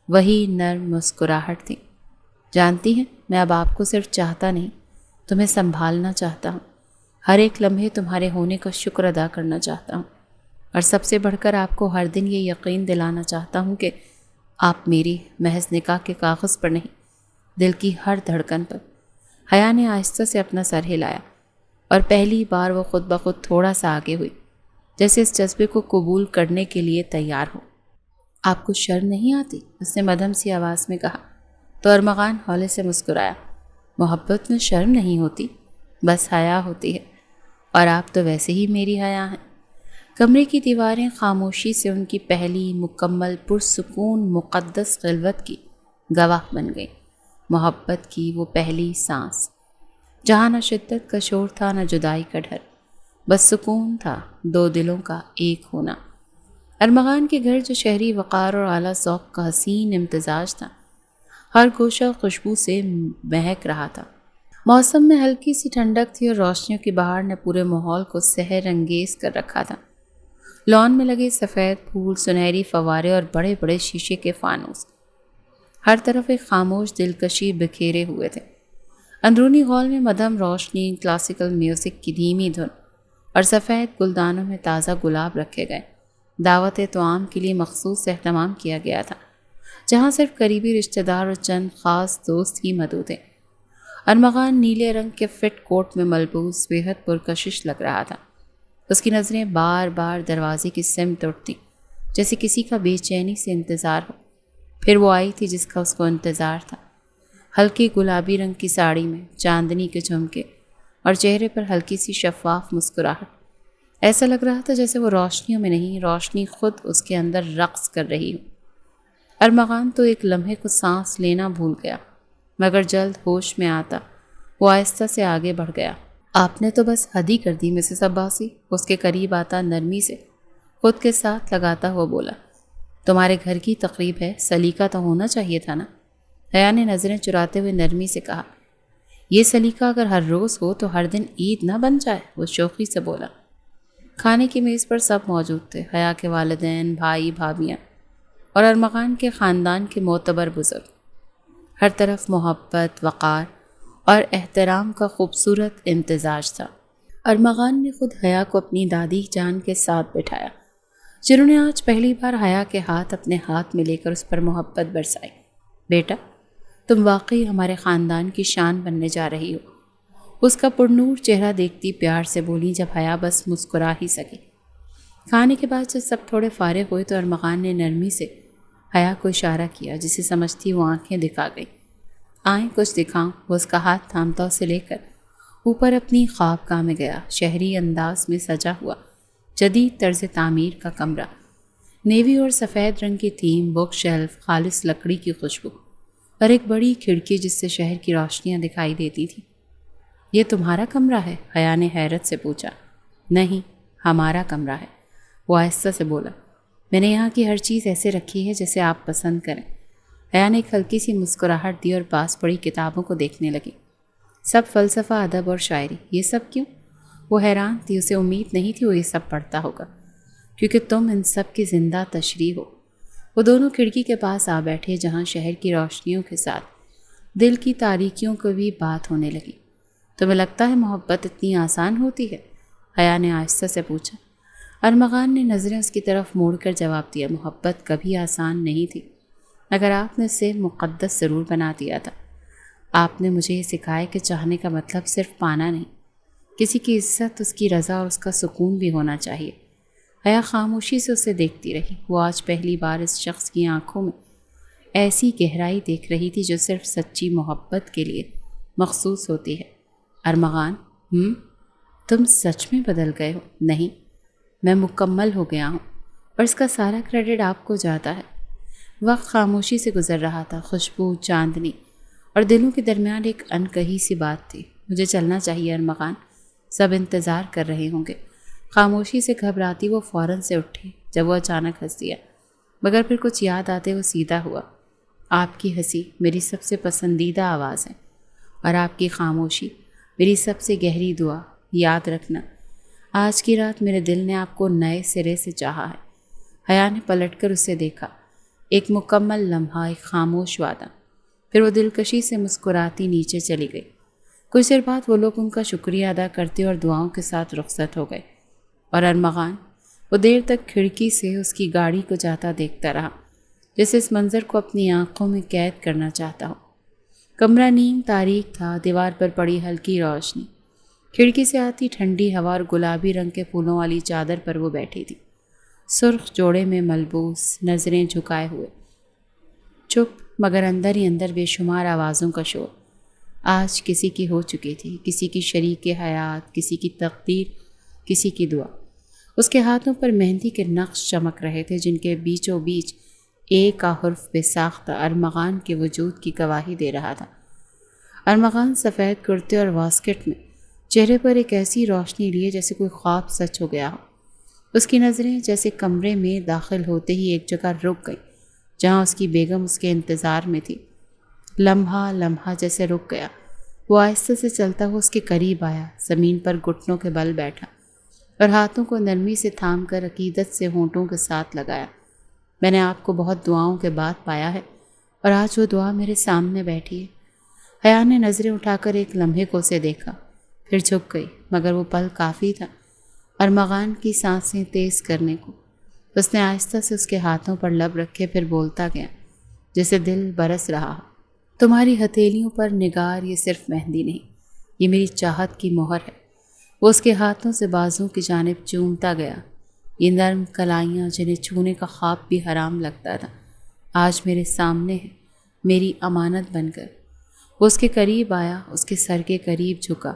وہی نرم مسکراہٹ تھی۔ جانتی ہیں میں اب آپ کو صرف چاہتا نہیں، تمہیں سنبھالنا چاہتا ہوں۔ ہر ایک لمحے تمہارے ہونے کا شکر ادا کرنا چاہتا ہوں، اور سب سے بڑھ کر آپ کو ہر دن یہ یقین دلانا چاہتا ہوں کہ آپ میری، محض نکاح کے کاغذ پر نہیں، دل کی ہر دھڑکن پر۔ حیا نے آہستہ سے اپنا سر ہلایا، اور پہلی بار وہ خود بخود تھوڑا سا آگے ہوئی، جیسے اس جذبے کو قبول کرنے کے لیے تیار ہو۔ آپ کو شرم نہیں آتی؟ اس نے مدھم سی آواز میں کہا۔ تو ارمغان ہولے سے مسکرایا۔ محبت میں شرم نہیں ہوتی، بس حیا ہوتی ہے۔ اور آپ تو ویسے ہی میری حیا ہیں۔ کمرے کی دیواریں خاموشی سے ان کی پہلی مکمل پرسکون مقدس خلوت کی گواہ بن گئی، محبت کی وہ پہلی سانس جہاں نہ شدت کا شور تھا نہ جدائی کا ڈر، بس سکون تھا، دو دلوں کا ایک ہونا۔ ارمغان کے گھر جو شہری وقار اور اعلیٰ ذوق کا حسین امتزاج تھا، ہر گوشہ خوشبو سے مہک رہا تھا۔ موسم میں ہلکی سی ٹھنڈک تھی اور روشنیوں کی بہار نے پورے ماحول کو سحر انگیز کر رکھا تھا۔ لان میں لگے سفید پھول، سنہری فوارے اور بڑے بڑے شیشے کے فانوس ہر طرف ایک خاموش دلکشی بکھیرے ہوئے تھے۔ اندرونی ہال میں مدھم روشنی، کلاسیکل میوزک کی دھیمی دھن اور سفید گلدانوں میں تازہ گلاب رکھے گئے۔ دعوت طعام کے لیے مخصوص اہتمام کیا گیا تھا، جہاں صرف قریبی رشتہ دار اور چند خاص دوست ہی موجود تھے۔ ارمغان نیلے رنگ کے فٹ کوٹ میں ملبوس بے حد پرکشش لگ رہا تھا۔ اس کی نظریں بار بار دروازے کی سمت اٹھتی، جیسے کسی کا بے چینی سے انتظار ہو۔ پھر وہ آئی تھی جس کا اس کو انتظار تھا، ہلکی گلابی رنگ کی ساڑی میں، چاندنی کے جھمکے اور چہرے پر ہلکی سی شفاف مسکراہٹ۔ ایسا لگ رہا تھا جیسے وہ روشنیوں میں نہیں، روشنی خود اس کے اندر رقص کر رہی ہو۔ ارمغان تو ایک لمحے کو سانس لینا بھول گیا، مگر جلد ہوش میں آتا وہ آہستہ سے آگے بڑھ گیا۔ آپ نے تو بس حد ہی کر دی مسز عباسی، اس کے قریب آتا نرمی سے خود کے ساتھ لگاتا ہوا بولا۔ تمہارے گھر کی تقریب ہے، سلیقہ تو ہونا چاہیے تھا نا؟ حیا نے نظریں چراتے ہوئے نرمی سے کہا۔ یہ سلیقہ اگر ہر روز ہو تو ہر دن عید نہ بن جائے، وہ شوخی سے بولا۔ کھانے کی میز پر سب موجود تھے، حیا کے والدین، بھائی بھابھیاں اور ارمغان کے خاندان کے معتبر بزرگ۔ ہر طرف محبت، وقار اور احترام کا خوبصورت امتزاج تھا۔ ارمغان نے خود حیا کو اپنی دادی جان کے ساتھ بٹھایا، جنہوں نے آج پہلی بار حیا کے ہاتھ اپنے ہاتھ میں لے کر اس پر محبت برسائی۔ بیٹا، تم واقعی ہمارے خاندان کی شان بننے جا رہی ہو، اس کا پرنور چہرہ دیکھتی پیار سے بولی، جب حیا بس مسکرا ہی سکی۔ کھانے کے بعد جب سب تھوڑے فارغ ہوئے تو ارمغان نے نرمی سے حیا کو اشارہ کیا، جسے سمجھتی وہ آنکھیں دکھا گئی۔ آئیں کچھ دکھاؤں، وہ اس کا ہاتھ تھامتا اسے لے کر اوپر اپنی خوابگاہ میں گیا۔ شہری انداز میں سجا ہوا جدید طرز تعمیر کا کمرہ، نیوی اور سفید رنگ کی تھیم، بک شیلف، خالص لکڑی کی خوشبو اور ایک بڑی کھڑکی جس سے شہر کی روشنیاں دکھائی دیتی تھیں۔ یہ تمہارا کمرہ ہے؟ حیا نے حیرت سے پوچھا۔ نہیں، ہمارا کمرہ ہے، وہ آہستہ سے بولا۔ میں نے یہاں کی ہر چیز ایسے رکھی ہے جیسے آپ پسند کریں۔ حیا نے ایک ہلکی سی مسکراہٹ دی اور پاس پڑی کتابوں کو دیکھنے لگی۔ سب فلسفہ، ادب اور شاعری۔ یہ سب کیوں؟ وہ حیران تھی، اسے امید نہیں تھی وہ یہ سب پڑھتا ہوگا، کیونکہ تم ان سب کی زندہ تشریح ہو۔ وہ دونوں کھڑکی کے پاس آ بیٹھے، جہاں شہر کی روشنیوں کے ساتھ دل کی تاریکیوں کو بھی بات ہونے لگی۔ تمہیں لگتا ہے محبت اتنی آسان ہوتی ہے؟ حیا نے آہستہ سے پوچھا۔ ارمغان نے نظریں اس کی طرف موڑ کر جواب دیا، محبت کبھی آسان نہیں تھی، مگر آپ نے اسے مقدس ضرور بنا دیا تھا۔ آپ نے مجھے یہ سکھایا کہ چاہنے کا مطلب صرف پانا نہیں، کسی کی عزت، اس کی رضا اور اس کا سکون بھی ہونا چاہیے۔ حیا خاموشی سے اسے دیکھتی رہی۔ وہ آج پہلی بار اس شخص کی آنکھوں میں ایسی گہرائی دیکھ رہی تھی جو صرف سچی محبت کے لیے مخصوص ہوتی ہے۔ ارمغان، تم سچ میں بدل گئے ہو؟ نہیں، میں مکمل ہو گیا ہوں، اور اس کا سارا کریڈٹ آپ کو جاتا ہے۔ وقت خاموشی سے گزر رہا تھا، خوشبو، چاندنی اور دلوں کے درمیان ایک انکہی سی بات تھی۔ مجھے چلنا چاہیے ارمغان، سب انتظار کر رہے ہوں گے۔ خاموشی سے گھبراتی وہ فوراً سے اٹھی، جب وہ اچانک ہنس دیا، مگر پھر کچھ یاد آتے وہ سیدھا ہوا۔ آپ کی ہنسی میری سب سے پسندیدہ آواز ہے، اور آپ کی خاموشی میری سب سے گہری دعا۔ یاد رکھنا، آج کی رات میرے دل نے آپ کو نئے سرے سے چاہا ہے۔ حیا نے پلٹ کر اسے دیکھا۔ ایک مکمل لمحہ، ایک خاموش وعدہ، پھر وہ دلکشی سے مسکراتی نیچے چلی گئی۔ کچھ دیر بعد وہ لوگ ان کا شکریہ ادا کرتے اور دعاؤں کے ساتھ رخصت ہو گئے، اور ارمغان وہ دیر تک کھڑکی سے اس کی گاڑی کو جاتا دیکھتا رہا، جیسے اس منظر کو اپنی آنکھوں میں قید کرنا چاہتا ہو۔ کمرہ نیم تاریک تھا، دیوار پر پڑی ہلکی روشنی، کھڑکی سے آتی ٹھنڈی ہوا اور گلابی رنگ کے پھولوں والی چادر پر وہ بیٹھی تھی، سرخ جوڑے میں ملبوس، نظریں جھکائے ہوئے، چپ مگر اندر ہی اندر بے شمار آوازوں کا شور۔ آج کسی کی ہو چکی تھی، کسی کی شریک حیات، کسی کی تقدیر کسی کی دعا۔ اس کے ہاتھوں پر مہندی کے نقش چمک رہے تھے جن کے بیچوں بیچ ایک کا حرف بے ساختہ ارمغان کے وجود کی گواہی دے رہا تھا۔ ارمغان سفید کرتے اور واسکٹ میں، چہرے پر ایک ایسی روشنی لیے جیسے کوئی خواب سچ ہو گیا ہو۔ اس کی نظریں جیسے کمرے میں داخل ہوتے ہی ایک جگہ رک گئی جہاں اس کی بیگم اس کے انتظار میں تھی۔ لمحہ لمحہ جیسے رک گیا۔ وہ آہستہ سے چلتا ہوا اس کے قریب آیا، زمین پر گھٹنوں کے بل بیٹھا اور ہاتھوں کو نرمی سے تھام کر عقیدت سے ہونٹوں کے ساتھ لگایا۔ میں نے آپ کو بہت دعاؤں کے بعد پایا ہے اور آج وہ دعا میرے سامنے بیٹھی ہے۔ حیا نے نظریں اٹھا کر ایک لمحے کو اسے دیکھا، پھر جھک گئی، مگر وہ پل کافی تھا ارمغان کی سانسیں تیز کرنے کو۔ اس نے آہستہ سے اس کے ہاتھوں پر لب رکھے، پھر بولتا گیا جیسے دل برس رہا ہو۔ تمہاری ہتھیلیوں پر نگار یہ صرف مہندی نہیں، یہ میری چاہت کی مہر ہے۔ وہ اس کے ہاتھوں سے بازوں کی جانب چومتا گیا۔ یہ نرم کلائیاں جنہیں چھونے کا خواب بھی حرام لگتا تھا، آج میرے سامنے ہے، میری امانت بن کر۔ وہ اس کے قریب آیا، اس کے سر کے قریب جھکا۔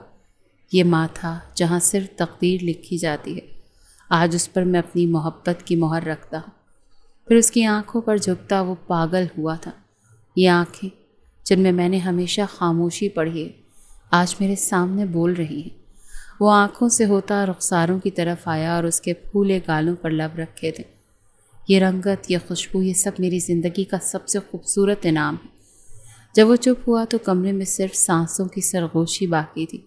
یہ ماتھا جہاں صرف تقدیر لکھی جاتی ہے، آج اس پر میں اپنی محبت کی مہر رکھتا ہوں۔ پھر اس کی آنکھوں پر جھکتا وہ پاگل ہوا تھا۔ یہ آنکھیں جن میں نے ہمیشہ خاموشی پڑھی ہے، آج میرے سامنے بول رہی ہیں۔ وہ آنکھوں سے ہوتا رخساروں کی طرف آیا اور اس کے پھولے گالوں پر لب رکھے تھے۔ یہ رنگت، یہ خوشبو، یہ سب میری زندگی کا سب سے خوبصورت انعام ہے۔ جب وہ چپ ہوا تو کمرے میں صرف سانسوں کی سرگوشی باقی تھی۔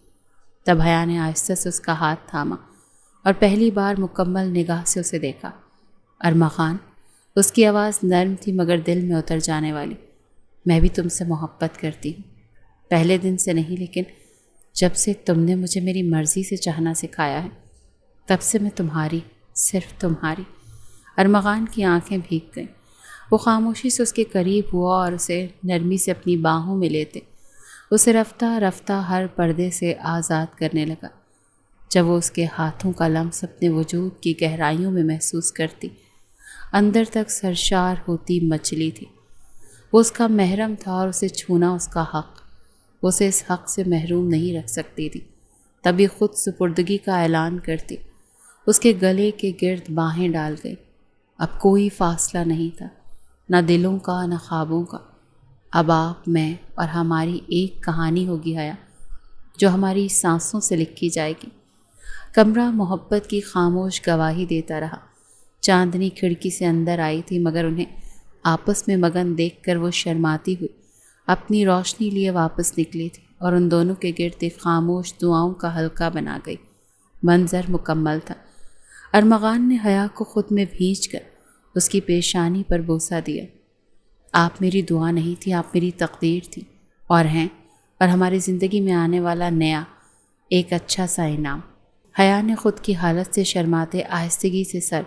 تب حیا نے آہستہ سے اس کا ہاتھ تھاما اور پہلی بار مکمل نگاہ سے اسے دیکھا۔ ارمغان، اس کی آواز نرم تھی مگر دل میں اتر جانے والی۔ میں بھی تم سے محبت کرتی ہوں، پہلے دن سے نہیں، لیکن جب سے تم نے مجھے میری مرضی سے چاہنا سکھایا ہے، تب سے میں تمہاری، صرف تمہاری۔ ارمغان کی آنکھیں بھیگ گئیں۔ وہ خاموشی سے اس کے قریب ہوا اور اسے نرمی سے اپنی باہوں میں لیتے اسے رفتہ رفتہ ہر پردے سے آزاد کرنے لگا۔ جب وہ اس کے ہاتھوں کا لمس اپنے وجود کی گہرائیوں میں محسوس کرتی، اندر تک سرشار ہوتی مچلی تھی۔ وہ اس کا محرم تھا اور اسے چھونا اس کا حق۔ وہ اسے اس حق سے محروم نہیں رکھ سکتی تھی۔ تبھی خود سپردگی کا اعلان کرتی، اس کے گلے کے گرد باہیں ڈال گئی۔ اب کوئی فاصلہ نہیں تھا، نہ دلوں کا نہ خوابوں کا۔ اب آپ، میں اور ہماری ایک کہانی ہوگی حیا، جو ہماری سانسوں سے لکھی جائے گی۔ کمرہ محبت کی خاموش گواہی دیتا رہا۔ چاندنی کھڑکی سے اندر آئی تھی مگر انہیں آپس میں مگن دیکھ کر وہ شرماتی ہوئی اپنی روشنی لیے واپس نکلی تھی اور ان دونوں کے گرد ایک خاموش دعاؤں کا حلقہ بنا گئی۔ منظر مکمل تھا۔ ارمغان نے حیا کو خود میں بھینچ کر اس کی پیشانی پر بوسہ دیا۔ آپ میری دعا نہیں تھی، آپ میری تقدیر تھی، اور ہیں، اور ہماری زندگی میں آنے والا نیا ایک اچھا سا انعام۔ حیا نے خود کی حالت سے شرماتے آہستگی سے سر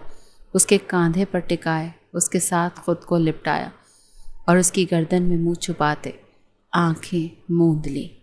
اس کے کاندھے پر ٹکائے، اس کے ساتھ خود کو لپٹایا اور اس کی گردن میں منہ چھپاتے آنکھیں موند لیں۔